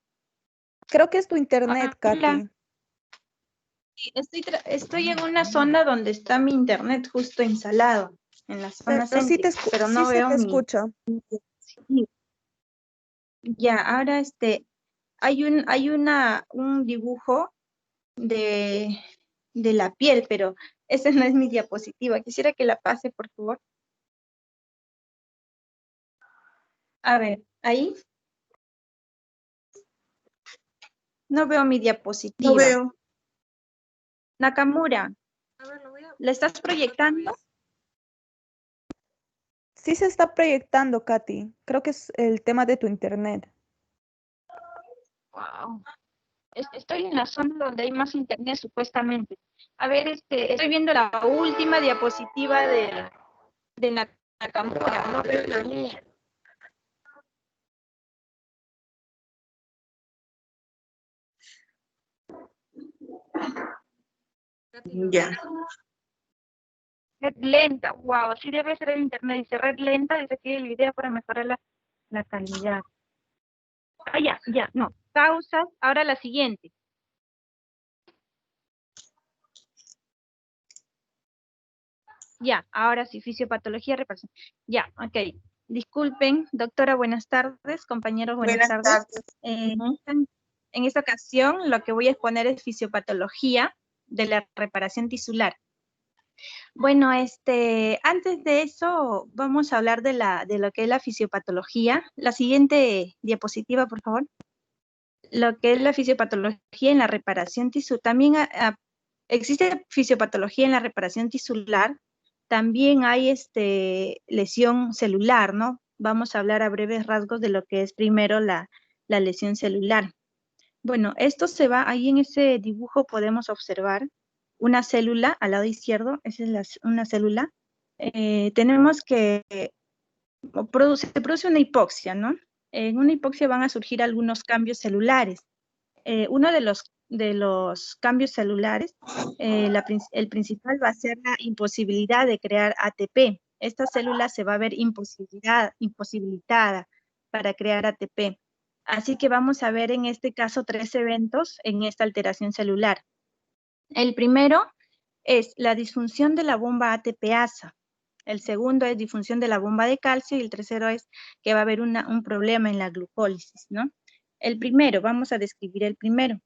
Creo que es tu internet, Hola. Katy. Sí, estoy en una zona donde está mi internet justo instalado, en la zona Pero sí, céntrica, pero no sí se veo te mi... escucha. Sí. Ya, ahora hay un dibujo de la piel, pero esa no es mi diapositiva. Quisiera que la pase, por favor. A ver, ahí. No veo mi diapositiva. No veo. Nakamura, A ver, ¿la estás proyectando? Sí se está proyectando, Katy. Creo que es el tema de tu internet. Wow. Estoy en la zona donde hay más internet, supuestamente. A ver, estoy viendo la última diapositiva de Nakamura. No veo la mía. Ya. Red lenta, wow, sí debe ser el internet. Dice red lenta, dice que hay el video para mejorar la calidad. Ah, ya, no. Causas, ahora la siguiente. Ya, ahora sí, fisiopatología, reparación. Ya, ok. Disculpen, doctora, buenas tardes, compañeros, buenas tardes. En esta ocasión lo que voy a exponer es fisiopatología de la reparación tisular. Bueno, antes de eso, vamos a hablar de lo que es la fisiopatología. La siguiente diapositiva, por favor. Lo que es la fisiopatología en la reparación tisular. También existe fisiopatología en la reparación tisular. También hay lesión celular, ¿no? Vamos a hablar a breves rasgos de lo que es primero la lesión celular. Bueno, esto se va, ahí en ese dibujo podemos observar una célula al lado izquierdo, esa es una célula. Tenemos que se produce una hipoxia, ¿no? En una hipoxia van a surgir algunos cambios celulares. Uno de los cambios celulares, el principal va a ser la imposibilidad de crear ATP. Esta célula se va a ver imposibilitada para crear ATP. Así que vamos a ver en este caso 3 eventos en esta alteración celular. El primero es la disfunción de la bomba ATPasa. El segundo es disfunción de la bomba de calcio y el tercero es que va a haber un problema en la glucólisis, ¿no? El primero, vamos a describir el primero.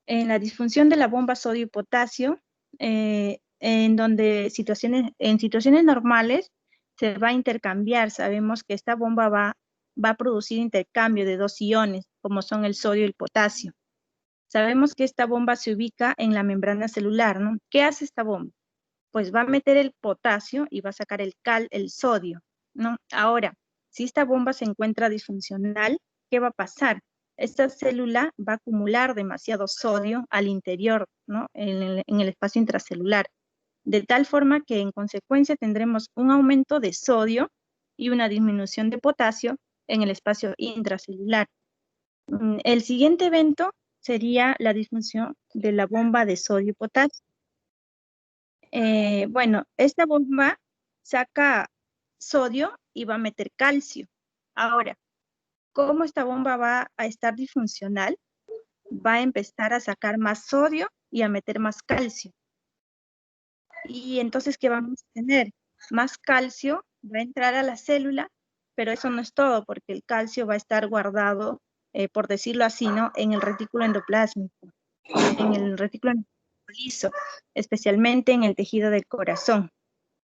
En la disfunción de la bomba sodio y potasio, en donde en situaciones normales se va a intercambiar. Sabemos que esta bomba va a producir intercambio de 2 iones, como son el sodio y el potasio. Sabemos que esta bomba se ubica en la membrana celular, ¿no? ¿Qué hace esta bomba? Pues va a meter el potasio y va a sacar el sodio, ¿no? Ahora, si esta bomba se encuentra disfuncional, ¿qué va a pasar? Esta célula va a acumular demasiado sodio al interior, ¿no? En el espacio intracelular, de tal forma que en consecuencia tendremos un aumento de sodio y una disminución de potasio en el espacio intracelular. El siguiente evento sería la disfunción de la bomba de sodio y potasio. Bueno, esta bomba saca sodio y va a meter calcio. Ahora, ¿cómo esta bomba va a estar disfuncional? Va a empezar a sacar más sodio y a meter más calcio. Y entonces, ¿qué vamos a tener? Más calcio va a entrar a la célula, pero eso no es todo, porque el calcio va a estar guardado, por decirlo así, ¿no? En el retículo endoplásmico, en el retículo liso, especialmente en el tejido del corazón.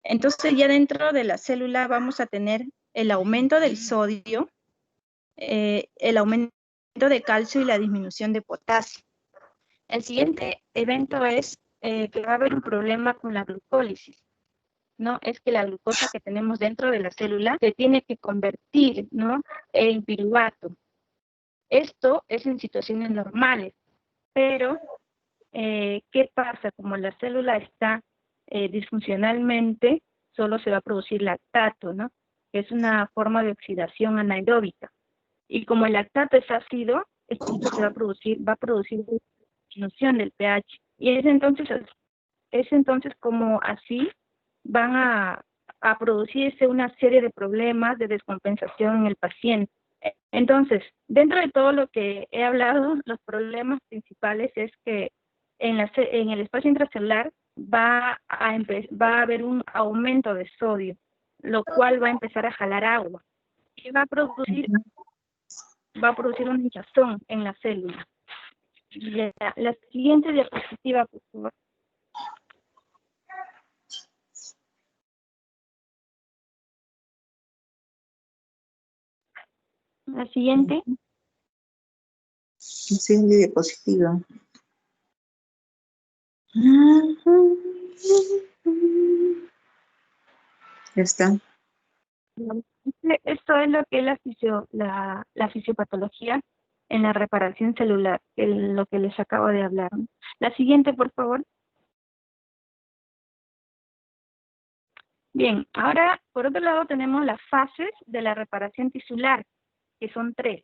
Entonces ya dentro de la célula vamos a tener el aumento del sodio, el aumento de calcio y la disminución de potasio. El siguiente evento es que va a haber un problema con la glucólisis, ¿no? Es que la glucosa que tenemos dentro de la célula se tiene que convertir, ¿no? En piruvato. Esto es en situaciones normales, pero ¿qué pasa? Como la célula está disfuncionalmente, solo se va a producir lactato, ¿no? Que es una forma de oxidación anaeróbica. Y como el lactato es ácido, esto va a producir disminución del pH. Y es entonces como así van a producirse una serie de problemas de descompensación en el paciente. Entonces, dentro de todo lo que he hablado, los problemas principales es que en el espacio intracelular va a haber un aumento de sodio, lo cual va a empezar a jalar agua y va a producir una hinchazón en la célula. La siguiente diapositiva, por favor. La siguiente. La siguiente diapositiva. Ya está. Esto es lo que es la fisiopatología en la reparación celular, lo que les acabo de hablar. La siguiente, por favor. Bien, ahora, por otro lado, tenemos las fases de la reparación tisular, que son 3.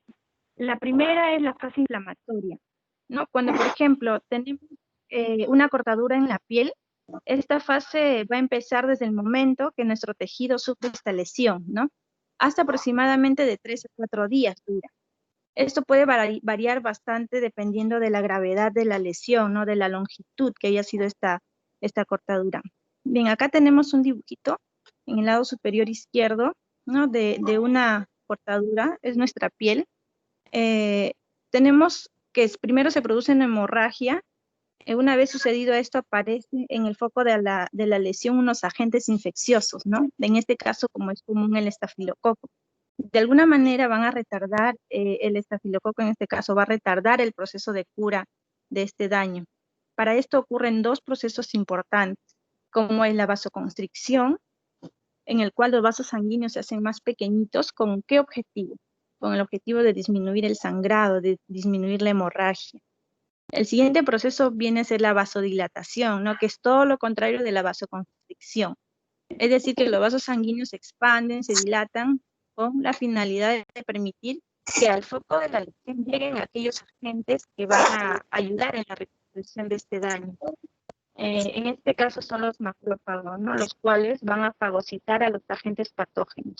La primera es la fase inflamatoria, ¿no? Cuando, por ejemplo, tenemos una cortadura en la piel, esta fase va a empezar desde el momento que nuestro tejido sufre esta lesión, ¿no? Hasta aproximadamente de 3 a 4 días dura. Esto puede variar bastante dependiendo de la gravedad de la lesión, ¿no? De la longitud que haya sido esta cortadura. Bien, acá tenemos un dibujito en el lado superior izquierdo, ¿no? De una cortadura, es nuestra piel. Tenemos que primero se produce una hemorragia. Una vez sucedido esto, aparece en el foco de la lesión unos agentes infecciosos, ¿no? En este caso, como es común, el estafilococo. De alguna manera van a retardar, el estafilococo en este caso va a retardar el proceso de cura de este daño. Para esto ocurren 2 procesos importantes, como es la vasoconstricción, en el cual los vasos sanguíneos se hacen más pequeñitos. ¿Con qué objetivo? Con el objetivo de disminuir el sangrado, de disminuir la hemorragia. El siguiente proceso viene a ser la vasodilatación, ¿no? Que es todo lo contrario de la vasoconstricción. Es decir, que los vasos sanguíneos se expanden, se dilatan, con la finalidad de permitir que al foco de la lesión lleguen aquellos agentes que van a ayudar en la reconstrucción de este daño. En este caso son los macrófagos, ¿no? Los cuales van a fagocitar a los agentes patógenos.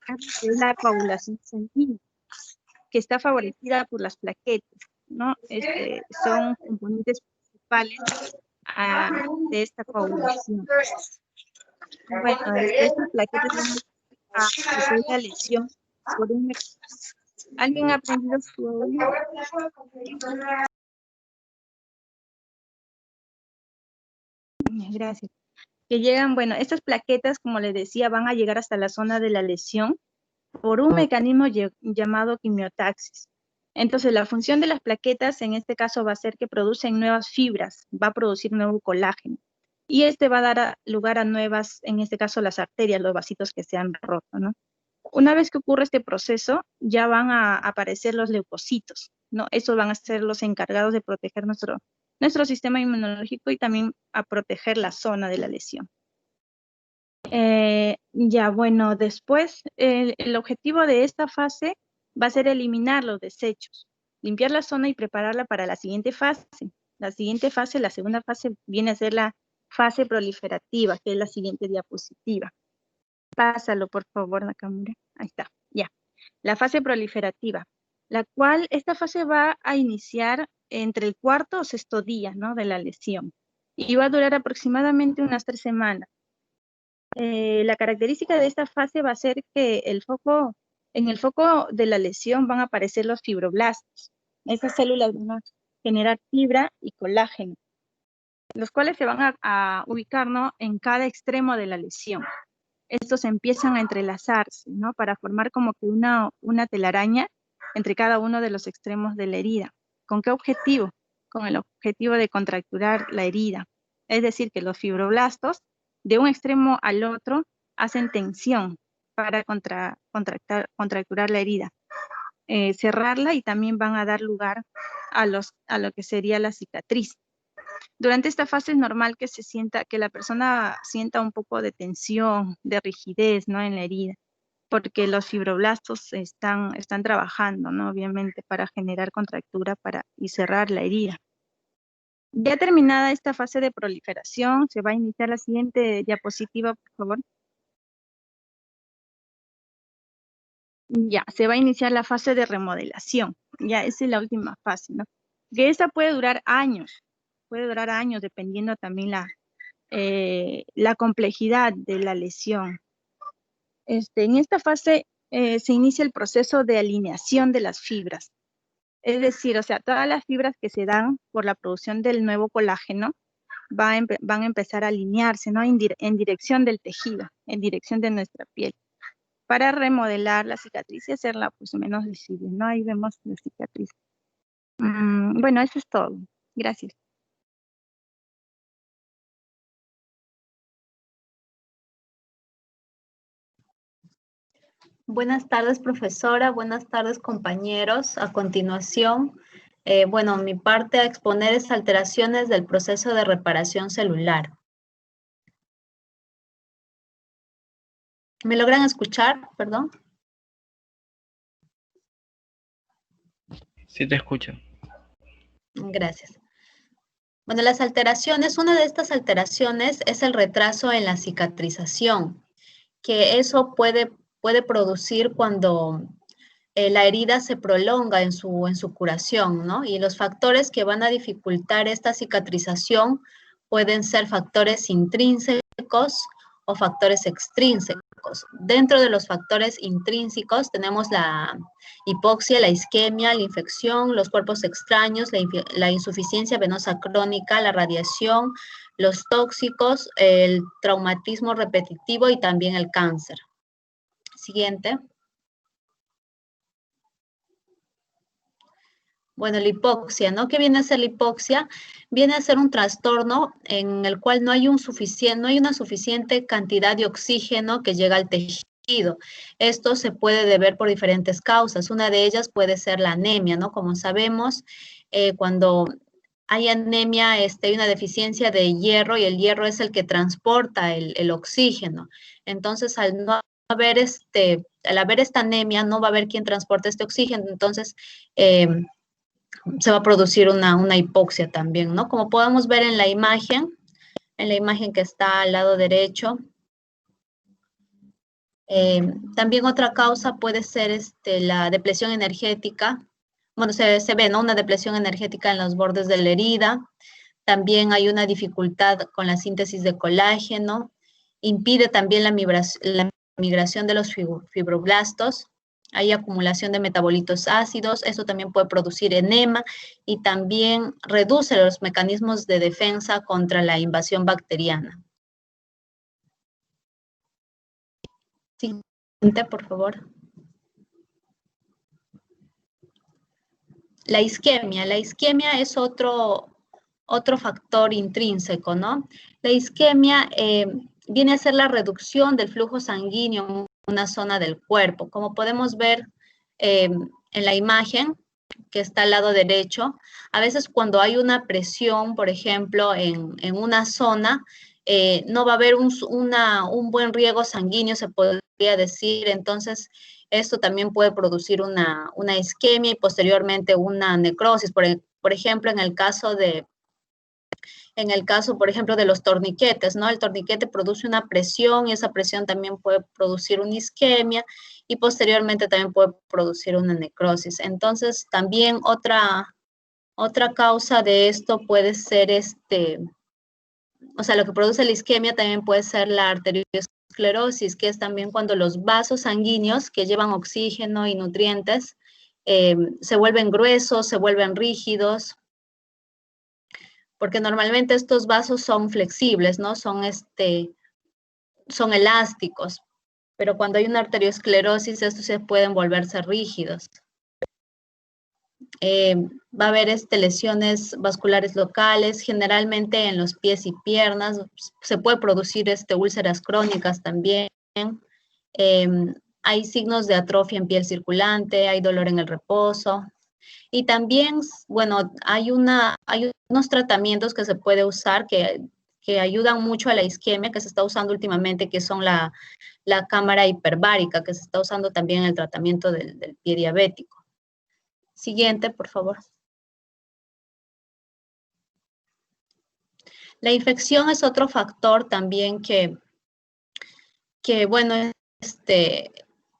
que es la coagulación sanguínea, que está favorecida por las plaquetas, ¿no? Son componentes principales de esta coagulación. Bueno, estas plaquetas van a hacer la lesión por un... ¿Alguien ha aprendido su audio? Gracias. Que llegan, bueno, estas plaquetas, como les decía, van a llegar hasta la zona de la lesión por un mecanismo llamado quimiotaxis. Entonces, la función de las plaquetas en este caso va a ser que producen nuevas fibras, va a producir nuevo colágeno. Y va a dar lugar a nuevas, en este caso las arterias, los vasitos que se han roto, ¿no? Una vez que ocurre este proceso, ya van a aparecer los leucocitos, ¿no? Esos van a ser los encargados de proteger nuestro sistema inmunológico y también a proteger la zona de la lesión. Ya, bueno, después el objetivo de esta fase va a ser eliminar los desechos, limpiar la zona y prepararla para la siguiente fase. La siguiente fase, la segunda fase, viene a ser la fase proliferativa, que es la siguiente diapositiva. Pásalo, por favor, Nakamura. Ahí está, ya. La fase proliferativa, la cual esta fase va a iniciar entre el cuarto o sexto día, ¿no?, de la lesión. Y va a durar aproximadamente unas 3 semanas. La característica de esta fase va a ser que en el foco de la lesión van a aparecer los fibroblastos. Esas células van a generar fibra y colágeno, los cuales se van a ubicar, ¿no?, en cada extremo de la lesión. Estos empiezan a entrelazarse, ¿no?, para formar como que una telaraña entre cada uno de los extremos de la herida. ¿Con qué objetivo? Con el objetivo de contracturar la herida. Es decir, que los fibroblastos de un extremo al otro hacen tensión para contracturar la herida, cerrarla, y también van a dar lugar a lo que sería la cicatriz. Durante esta fase es normal que la persona sienta un poco de tensión, de rigidez, ¿no?, en la herida, porque los fibroblastos están trabajando, ¿no?, obviamente, para generar contractura y cerrar la herida. Ya terminada esta fase de proliferación, se va a iniciar la siguiente diapositiva, por favor. Ya, se va a iniciar la fase de remodelación. Ya, esa es la última fase, ¿no? Que esta puede durar años dependiendo también la complejidad de la lesión. En esta fase se inicia el proceso de alineación de las fibras. Es decir, o sea, todas las fibras que se dan por la producción del nuevo colágeno van a empezar a alinearse, ¿no?, en dirección del tejido, en dirección de nuestra piel, para remodelar la cicatriz y hacerla pues menos visible, ¿no? Ahí vemos la cicatriz. Bueno, eso es todo. Gracias. Buenas tardes, profesora. Buenas tardes, compañeros. A continuación, bueno, mi parte a exponer es alteraciones del proceso de reparación celular. ¿Me logran escuchar? Perdón. Sí, te escucho. Gracias. Bueno, las alteraciones, una de estas alteraciones es el retraso en la cicatrización, que eso puede producir cuando la herida se prolonga en su curación, ¿no? Y los factores que van a dificultar esta cicatrización pueden ser factores intrínsecos o factores extrínsecos. Dentro de los factores intrínsecos tenemos la hipoxia, la isquemia, la infección, los cuerpos extraños, la insuficiencia venosa crónica, la radiación, los tóxicos, el traumatismo repetitivo y también el cáncer. Siguiente. Bueno, la hipoxia, ¿no? ¿Qué viene a ser la hipoxia? Viene a ser un trastorno en el cual no hay una suficiente cantidad de oxígeno que llega al tejido. Esto se puede deber por diferentes causas. Una de ellas puede ser la anemia, ¿no? Como sabemos, cuando hay anemia, hay una deficiencia de hierro, y el hierro es el que transporta el oxígeno. Entonces, al haber esta anemia, no va a haber quien transporte este oxígeno. Entonces, se va a producir una hipoxia también, ¿no? Como podemos ver en la imagen que está al lado derecho, También otra causa puede ser la depresión energética. Bueno, se ve, ¿no? Una depresión energética en los bordes de la herida. También hay una dificultad con la síntesis de colágeno. Impide también la migración de los fibroblastos. Hay acumulación de metabolitos ácidos. Eso también puede producir enema y también reduce los mecanismos de defensa contra la invasión bacteriana. Siguiente, por favor. La isquemia es otro factor intrínseco, ¿no? La isquemia viene a ser la reducción del flujo sanguíneo en una zona del cuerpo. Como podemos ver en la imagen que está al lado derecho, a veces cuando hay una presión, por ejemplo, en una zona, no va a haber un buen riego sanguíneo, se podría decir. Entonces, esto también puede producir una isquemia y posteriormente una necrosis. Por ejemplo, en el caso, por ejemplo, de los torniquetes, ¿no? El torniquete produce una presión y esa presión también puede producir una isquemia y posteriormente también puede producir una necrosis. Entonces, también otra causa de esto puede ser lo que produce la isquemia también puede ser la arteriosclerosis, que es también cuando los vasos sanguíneos que llevan oxígeno y nutrientes se vuelven gruesos, se vuelven rígidos, porque normalmente estos vasos son flexibles, ¿no? Son elásticos, pero cuando hay una arteriosclerosis, estos se pueden volverse rígidos. Va a haber lesiones vasculares locales, generalmente en los pies y piernas. Se puede producir úlceras crónicas también. Hay signos de atrofia en piel circulante, hay dolor en el reposo. Y también, bueno, hay unos tratamientos que se puede usar que ayudan mucho a la isquemia, que se está usando últimamente, que son la cámara hiperbárica, que se está usando también en el tratamiento del pie diabético. Siguiente, por favor. La infección es otro factor también que bueno,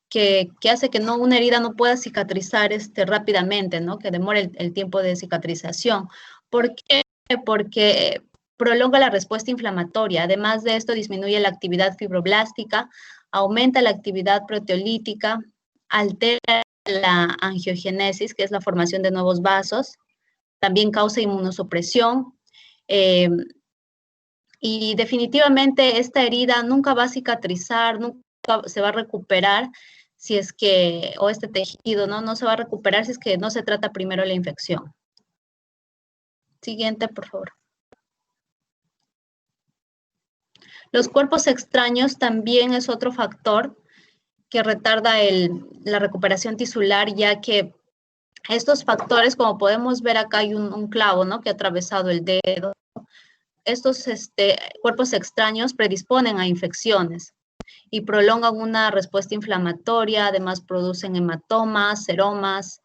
que hace que una herida no pueda cicatrizar rápidamente, ¿no? Que demore el tiempo de cicatrización. ¿Por qué? Porque prolonga la respuesta inflamatoria. Además de esto, disminuye la actividad fibroblástica, aumenta la actividad proteolítica, altera la angiogénesis, que es la formación de nuevos vasos, también causa inmunosupresión, y definitivamente esta herida nunca va a cicatrizar, nunca se va a recuperar si es que, o este tejido, ¿no? No se va a recuperar si es que no se trata primero la infección. Siguiente, por favor. Los cuerpos extraños también es otro factor que retarda la recuperación tisular, ya que estos factores, como podemos ver acá, hay un clavo, ¿no? Que ha atravesado el dedo. Estos cuerpos extraños predisponen a infecciones y prolongan una respuesta inflamatoria, además producen hematomas, seromas,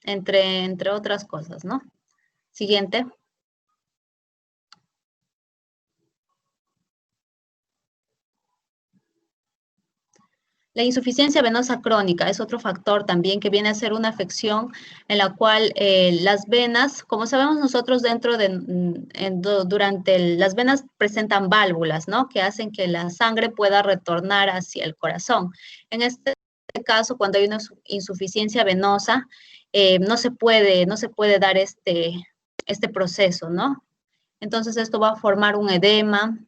entre otras cosas, ¿no? Siguiente. La insuficiencia venosa crónica es otro factor también que viene a ser una afección en la cual las venas, como sabemos nosotros las venas presentan válvulas, ¿no? Que hacen que la sangre pueda retornar hacia el corazón. En este caso, cuando hay una insuficiencia venosa, no se puede dar este proceso, ¿no? Entonces esto va a formar un edema,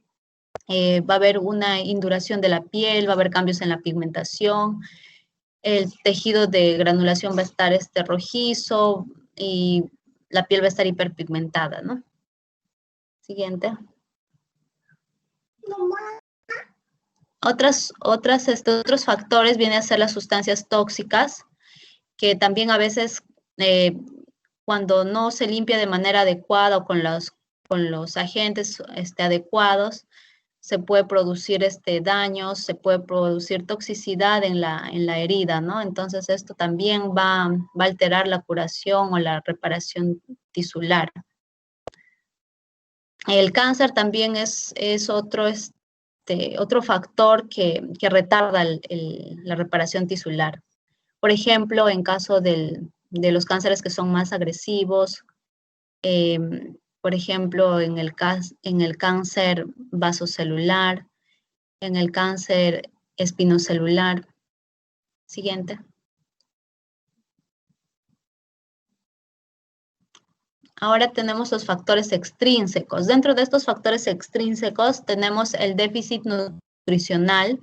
va a haber una induración de la piel, va a haber cambios en la pigmentación, el tejido de granulación va a estar rojizo y la piel va a estar hiperpigmentada, ¿no? Siguiente. Otros factores vienen a ser las sustancias tóxicas, que también a veces cuando no se limpia de manera adecuada o con los agentes adecuados, se puede producir daños, se puede producir toxicidad en la herida, ¿no? Entonces esto también va a alterar la curación o la reparación tisular. El cáncer también es otro otro factor que retarda la reparación tisular. Por ejemplo, en caso de los cánceres que son más agresivos, por ejemplo, en el cáncer vasocelular, en el cáncer espinocelular. Siguiente. Ahora tenemos los factores extrínsecos. Dentro de estos factores extrínsecos tenemos el déficit nutricional,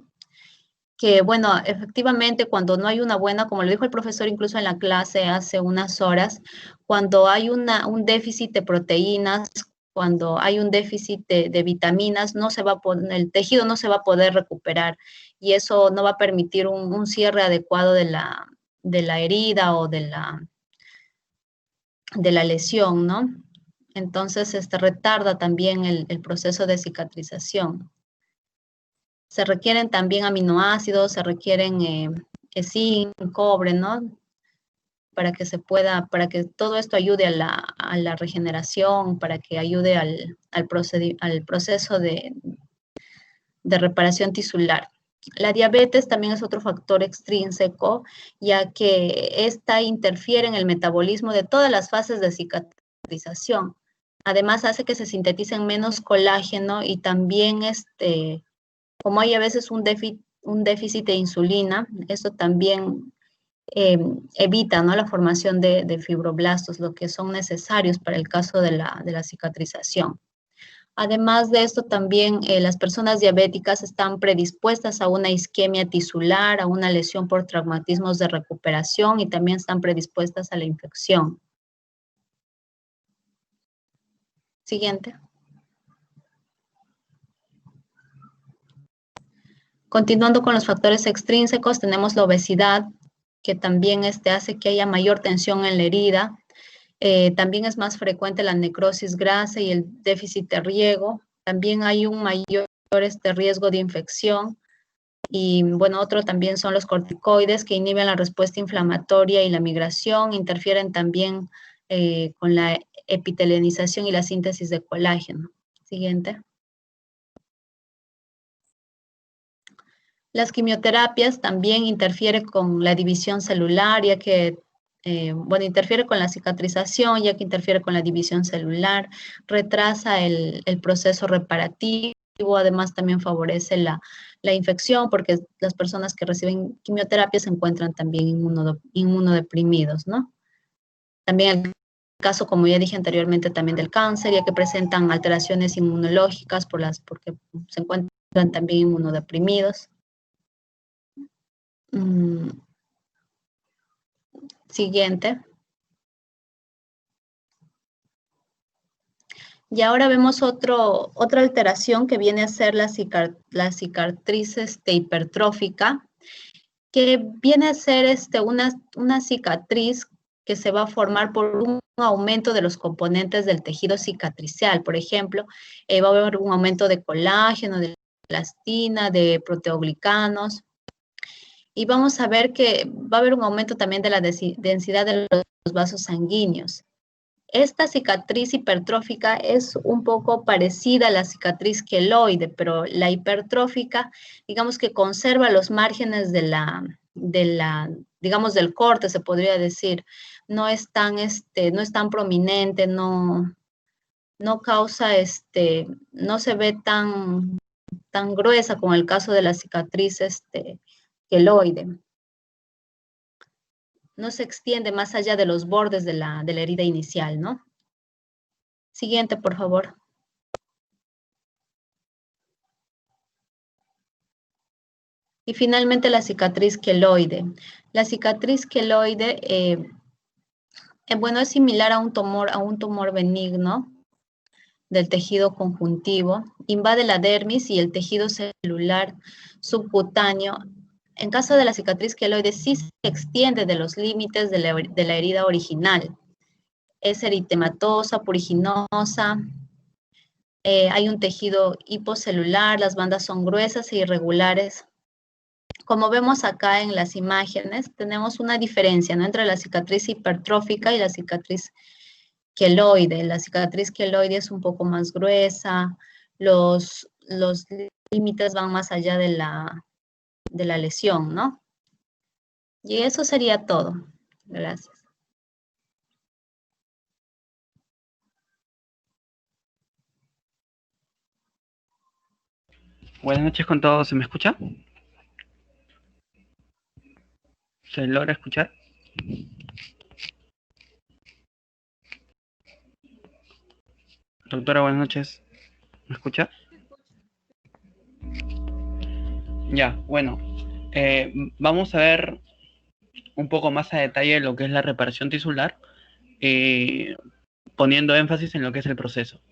que bueno, efectivamente cuando no hay una buena, como lo dijo el profesor incluso en la clase hace unas horas, cuando hay un déficit de proteínas, cuando hay un déficit de vitaminas, el tejido no se va a poder recuperar y eso no va a permitir un cierre adecuado de la herida o de la lesión, ¿no? Entonces, retarda también el proceso de cicatrización. Se requieren también aminoácidos, se requieren zinc, cobre, ¿no? Para que todo esto ayude a la regeneración, para que ayude al proceso de reparación tisular. La diabetes también es otro factor extrínseco, ya que esta interfiere en el metabolismo de todas las fases de cicatrización. Además, hace que se sinteticen menos colágeno y también, como hay a veces un déficit de insulina, esto también evita, ¿no?, la formación de fibroblastos, lo que son necesarios para el caso de la cicatrización. Además de esto, también las personas diabéticas están predispuestas a una isquemia tisular, a una lesión por traumatismos de recuperación y también están predispuestas a la infección. Siguiente. Continuando con los factores extrínsecos, tenemos la obesidad, que también hace que haya mayor tensión en la herida. También es más frecuente la necrosis grasa y el déficit de riego. También hay un mayor riesgo de infección. Y bueno, otro también son los corticoides que inhiben la respuesta inflamatoria y la migración, interfieren también con la epitelialización y la síntesis de colágeno. Siguiente. Las quimioterapias también interfieren con la división celular, ya que interfiere con la cicatrización, ya que interfiere con la división celular, retrasa el proceso reparativo, además también favorece la infección, porque las personas que reciben quimioterapia se encuentran también inmunodeprimidos, ¿no? También el caso, como ya dije anteriormente, también del cáncer, ya que presentan alteraciones inmunológicas porque se encuentran también inmunodeprimidos. Siguiente. Y ahora vemos otra alteración que viene a ser la cicatriz hipertrófica, que viene a ser una cicatriz que se va a formar por un aumento de los componentes del tejido cicatricial. Por ejemplo, va a haber un aumento de colágeno, de elastina, de proteoglicanos. Y vamos a ver que va a haber un aumento también de la densidad de los vasos sanguíneos. Esta cicatriz hipertrófica es un poco parecida a la cicatriz queloide, pero la hipertrófica, digamos que conserva los márgenes digamos, del corte, se podría decir. No es tan prominente, no causa, no se ve tan gruesa como el caso de la cicatriz queloide. No se extiende más allá de los bordes de la herida inicial, ¿no? Siguiente, por favor. Y finalmente la cicatriz queloide. La cicatriz queloide, es similar a un tumor benigno del tejido conjuntivo. Invade la dermis y el tejido celular subcutáneo. En caso de la cicatriz queloide, sí se extiende de los límites de la herida original. Es eritematosa, pruriginosa, hay un tejido hipocelular, las bandas son gruesas e irregulares. Como vemos acá en las imágenes, tenemos una diferencia, ¿no?, entre la cicatriz hipertrófica y la cicatriz queloide. La cicatriz queloide es un poco más gruesa, los límites van más allá de la lesión, ¿no? Y eso sería todo. Gracias. Buenas noches con todos, ¿se me escucha? ¿Se logra escuchar? Doctora, buenas noches. ¿Me escucha? Ya, bueno. Vamos a ver un poco más a detalle lo que es la reparación tisular, poniendo énfasis en lo que es el proceso.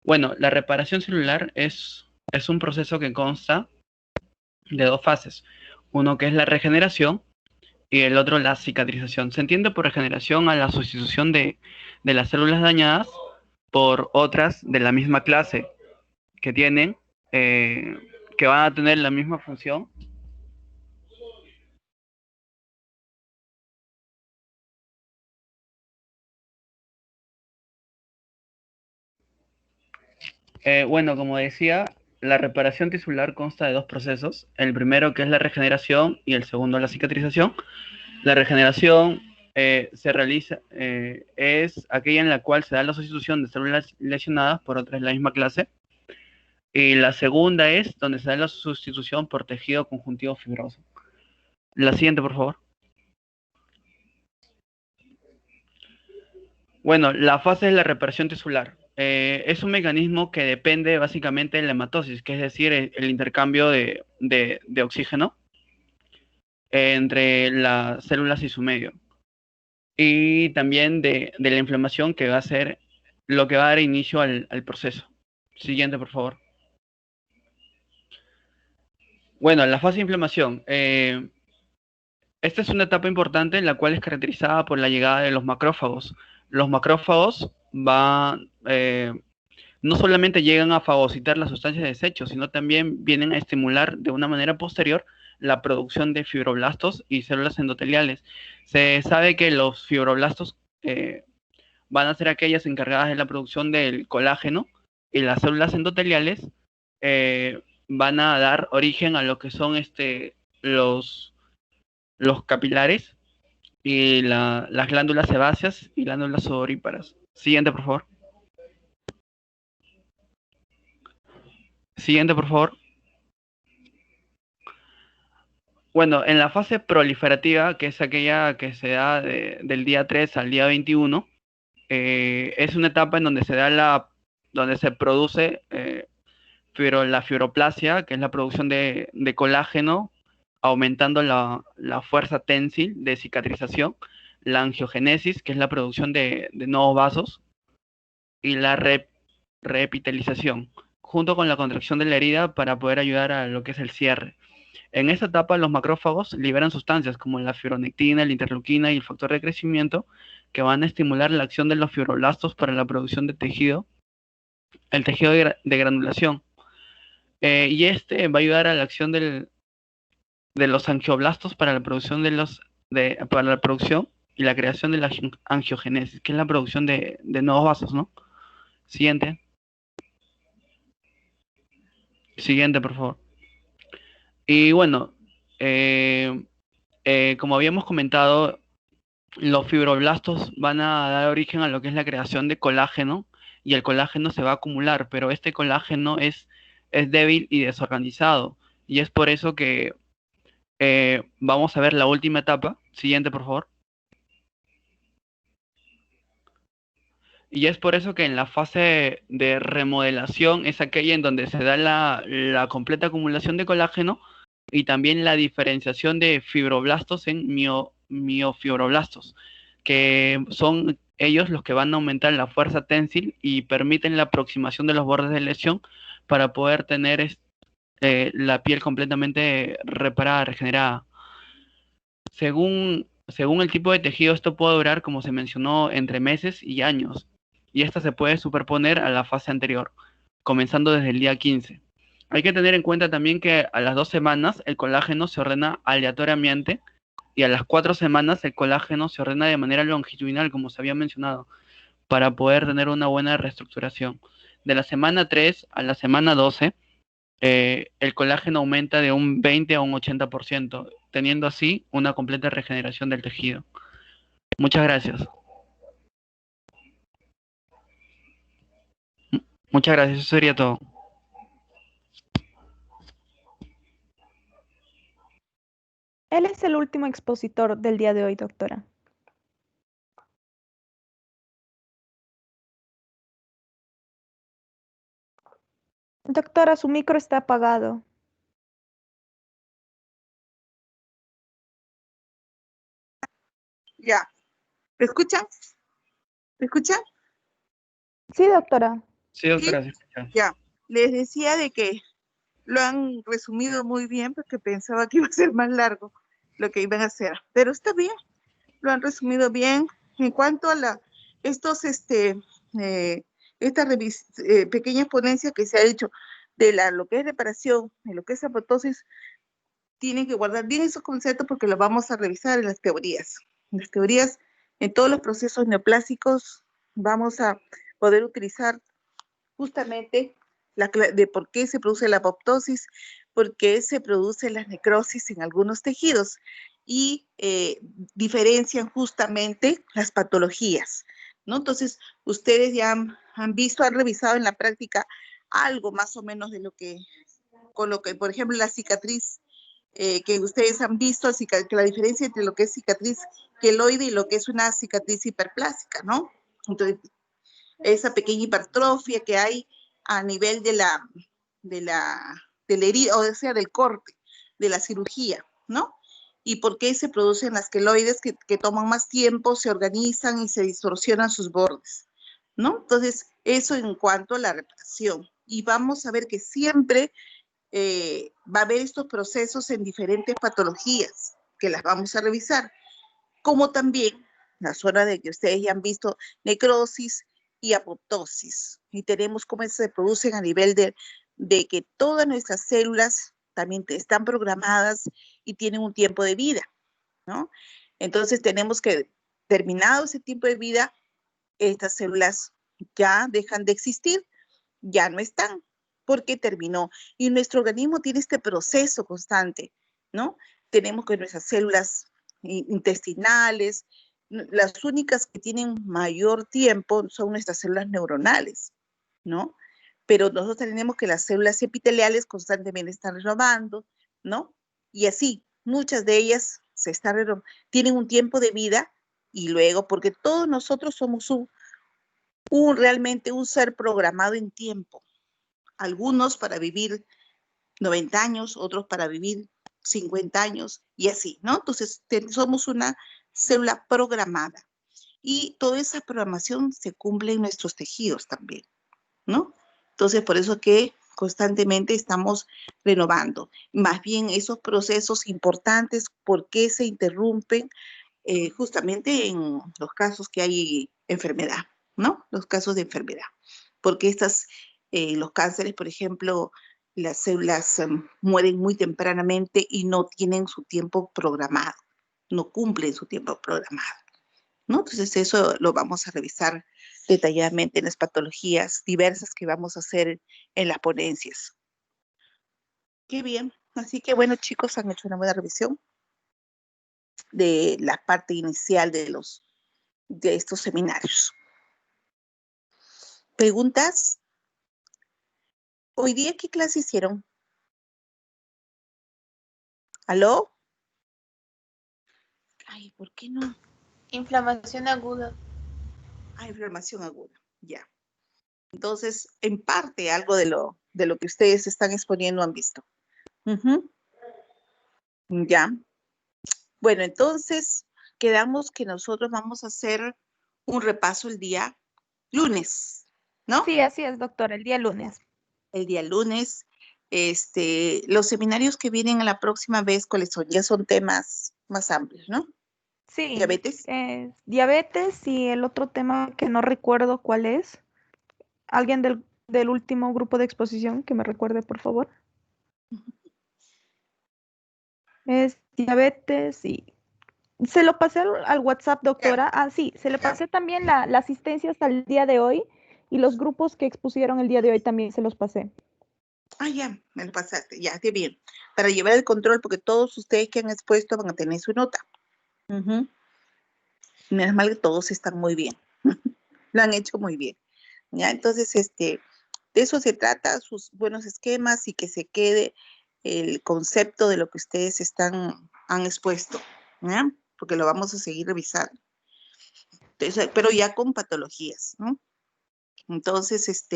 Bueno, la reparación celular es un proceso que consta de dos fases. Uno que es la regeneración y el otro la cicatrización. Se entiende por regeneración a la sustitución de las células dañadas por otras de la misma clase que tienen, que van a tener la misma función. Bueno, como decía, la reparación tisular consta de dos procesos. El primero que es la regeneración y el segundo la cicatrización. La regeneración se realiza, es aquella en la cual se da la sustitución de células lesionadas por otras de la misma clase. Y la segunda es donde se da la sustitución por tejido conjuntivo fibroso. La siguiente, por favor. Bueno, la fase de la reparación tisular. Es un mecanismo que depende básicamente de la hematosis, que es decir, el intercambio de oxígeno entre las células y su medio. Y también de la inflamación, que va a ser lo que va a dar inicio al proceso. Siguiente, por favor. Bueno, la fase de inflamación. Esta es una etapa importante en la cual es caracterizada por la llegada de los macrófagos. Los macrófagos no solamente llegan a fagocitar las sustancias de desecho, sino también vienen a estimular de una manera posterior la producción de fibroblastos y células endoteliales. Se sabe que los fibroblastos van a ser aquellas encargadas de la producción del colágeno y las células endoteliales van a dar origen a lo que son los capilares y las glándulas sebáceas y glándulas sudoríparas. Siguiente, por favor. Siguiente, por favor. Bueno, en la fase proliferativa, que es aquella que se da del día 3 al día 21, es una etapa en donde donde se produce la fibroplasia, que es la producción de colágeno, aumentando la fuerza ténsil de cicatrización, la angiogénesis, que es la producción de nuevos vasos, y la reepitelización, junto con la contracción de la herida para poder ayudar a lo que es el cierre. En esta etapa, los macrófagos liberan sustancias como la fibronectina, la interleuquina y el factor de crecimiento, que van a estimular la acción de los fibroblastos para la producción de tejido, el tejido de granulación. Y va a ayudar a la acción de los angioblastos para la producción para la producción y la creación de la angiogénesis, que es la producción de nuevos vasos, ¿no? Siguiente. Siguiente, por favor. Y bueno, como habíamos comentado, los fibroblastos van a dar origen a lo que es la creación de colágeno, y el colágeno se va a acumular, pero este colágeno es débil y desorganizado, y es por eso que vamos a ver la última etapa. Siguiente, por favor. Y es por eso que en la fase de remodelación es aquella en donde se da la completa acumulación de colágeno y también la diferenciación de fibroblastos en miofibroblastos, que son ellos los que van a aumentar la fuerza ténsil y permiten la aproximación de los bordes de lesión para poder tener la piel completamente reparada, regenerada. Según el tipo de tejido, esto puede durar, como se mencionó, entre meses y años, y esta se puede superponer a la fase anterior, comenzando desde el día 15. Hay que tener en cuenta también que a las 2 semanas el colágeno se ordena aleatoriamente, y a las 4 semanas el colágeno se ordena de manera longitudinal, como se había mencionado, para poder tener una buena reestructuración. De la semana 3 a la semana 12, el colágeno aumenta de un 20 a un 80%, teniendo así una completa regeneración del tejido. Muchas gracias. Muchas gracias, eso sería todo. Él es el último expositor del día de hoy, doctora. Doctora, su micro está apagado. Ya. ¿Me escuchan? ¿Me escuchan? Sí, doctora. Sí, doctora, sí, escucha. Ya. Les decía de que lo han resumido muy bien porque pensaba que iba a ser más largo lo que iban a hacer, pero está bien, lo han resumido bien. En cuanto a estas pequeñas ponencias que se ha hecho de lo que es reparación, de lo que es apoptosis, tienen que guardar bien esos conceptos porque los vamos a revisar en las teorías. En las teorías, en todos los procesos neoplásicos, vamos a poder utilizar justamente de por qué se produce la apoptosis, por qué se produce la necrosis en algunos tejidos y diferencian justamente las patologías, ¿no? Entonces, ustedes ya han visto, han revisado en la práctica algo más o menos de con lo que, por ejemplo, la cicatriz que ustedes han visto, que la diferencia entre lo que es cicatriz queloide y lo que es una cicatriz hiperplásica, ¿no? Entonces, esa pequeña hipertrofia que hay a nivel de la herida, o sea, del corte, de la cirugía, ¿no? Y por qué se producen las queloides que toman más tiempo, se organizan y se distorsionan sus bordes, ¿no? Entonces, eso en cuanto a la reparación. Y vamos a ver que siempre va a haber estos procesos en diferentes patologías que las vamos a revisar, como también la zona de que ustedes ya han visto necrosis y apoptosis, y tenemos cómo se producen a nivel de que todas nuestras células también están programadas y tienen un tiempo de vida, ¿no? Entonces tenemos que, terminado ese tiempo de vida, estas células ya dejan de existir, ya no están, porque terminó. Y nuestro organismo tiene este proceso constante, ¿no? Tenemos que nuestras células intestinales, las únicas que tienen mayor tiempo son nuestras células neuronales, ¿no? Pero nosotros tenemos que las células epiteliales constantemente están renovando, ¿no? Y así, muchas de ellas tienen un tiempo de vida y luego, porque todos nosotros somos realmente un ser programado en tiempo. Algunos para vivir 90 años, otros para vivir 50 años y así, ¿no? Entonces, somos una célula programada y toda esa programación se cumple en nuestros tejidos también, ¿no? Entonces, por eso que constantemente estamos renovando. Más bien esos procesos importantes, ¿por qué se interrumpen? Justamente en los casos que hay enfermedad, ¿no? Los casos de enfermedad. Porque los cánceres, por ejemplo, las células mueren muy tempranamente y no tienen su tiempo programado, no cumplen su tiempo programado, ¿no? Entonces eso lo vamos a revisar detalladamente en las patologías diversas que vamos a hacer en las ponencias. Qué bien. Así que bueno, chicos, han hecho una buena revisión de la parte inicial de estos seminarios. ¿Preguntas? ¿Hoy día qué clase hicieron? ¿Aló? Ay, ¿por qué no? Inflamación aguda. Ah, inflamación aguda, ya. Entonces, en parte, algo de lo que ustedes están exponiendo han visto. Ya. Bueno, entonces, quedamos que nosotros vamos a hacer un repaso el día lunes, ¿no? Sí, así es, doctora, el día lunes. El día lunes. Los seminarios que vienen a la próxima vez, ¿cuáles son? Ya son temas más amplios, ¿no? Sí, ¿Diabetes? diabetes y el otro tema que no recuerdo cuál es. ¿Alguien del último grupo de exposición que me recuerde, por favor? Es diabetes y... Se lo pasé al WhatsApp, doctora. Ah, sí, se le pasé también la asistencia hasta el día de hoy y los grupos que expusieron el día de hoy también se los pasé. Ah, ya, me lo pasaste, ya, qué bien. Para llevar el control, porque todos ustedes que han expuesto van a tener su nota. Ujú. Menos mal que todos están muy bien. Lo han hecho muy bien. ¿Ya? Entonces, de eso se trata, sus buenos esquemas y que se quede el concepto de lo que ustedes han expuesto, ¿ya? Porque lo vamos a seguir revisando. Entonces, pero ya con patologías, ¿no? Entonces,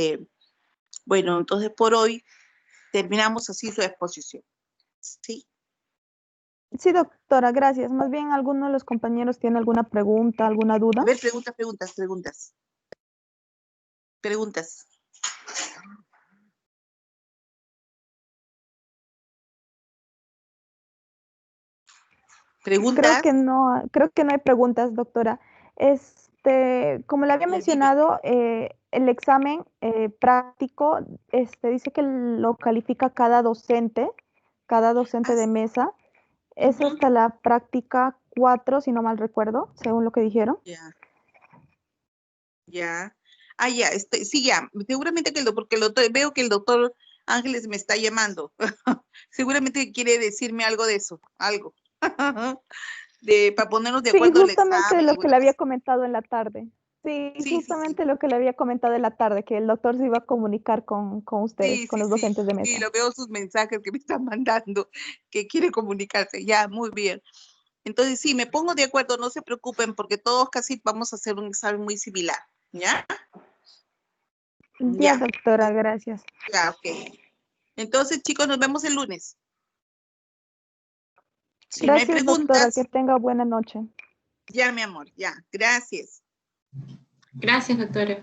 bueno, entonces por hoy terminamos así su exposición, ¿sí? Sí, doctora, gracias. Más bien, ¿alguno de los compañeros tiene alguna pregunta, alguna duda? A ver, preguntas. Creo que no hay preguntas, doctora. Como le había Ya, dime. mencionado, el examen práctico, dice que lo califica cada docente de mesa. Es Ujú. hasta la práctica 4, si no mal recuerdo, según lo que dijeron. Ya. Ya. Ah, ya, sí, ya. Seguramente que porque veo que el doctor Ángeles me está llamando. Seguramente quiere decirme algo de eso, algo. Para ponernos de Sí, acuerdo el justamente examen. lo que le había comentado en la tarde. Sí, Sí, justamente lo que le había comentado en la tarde, que el doctor se iba a comunicar con ustedes, con los docentes de sí, mesa. lo veo sus mensajes que me están mandando, que quiere comunicarse. Ya, muy bien. Entonces, sí, me pongo de acuerdo, no se preocupen, porque todos casi vamos a hacer un examen muy similar. ¿Ya? Ya, Ya, doctora, gracias. ya, ok. Entonces, chicos, nos vemos el lunes. Si no hay Gracias, doctora, que preguntas, tenga buena noche. ya, mi amor, ya. Gracias. Gracias, doctora.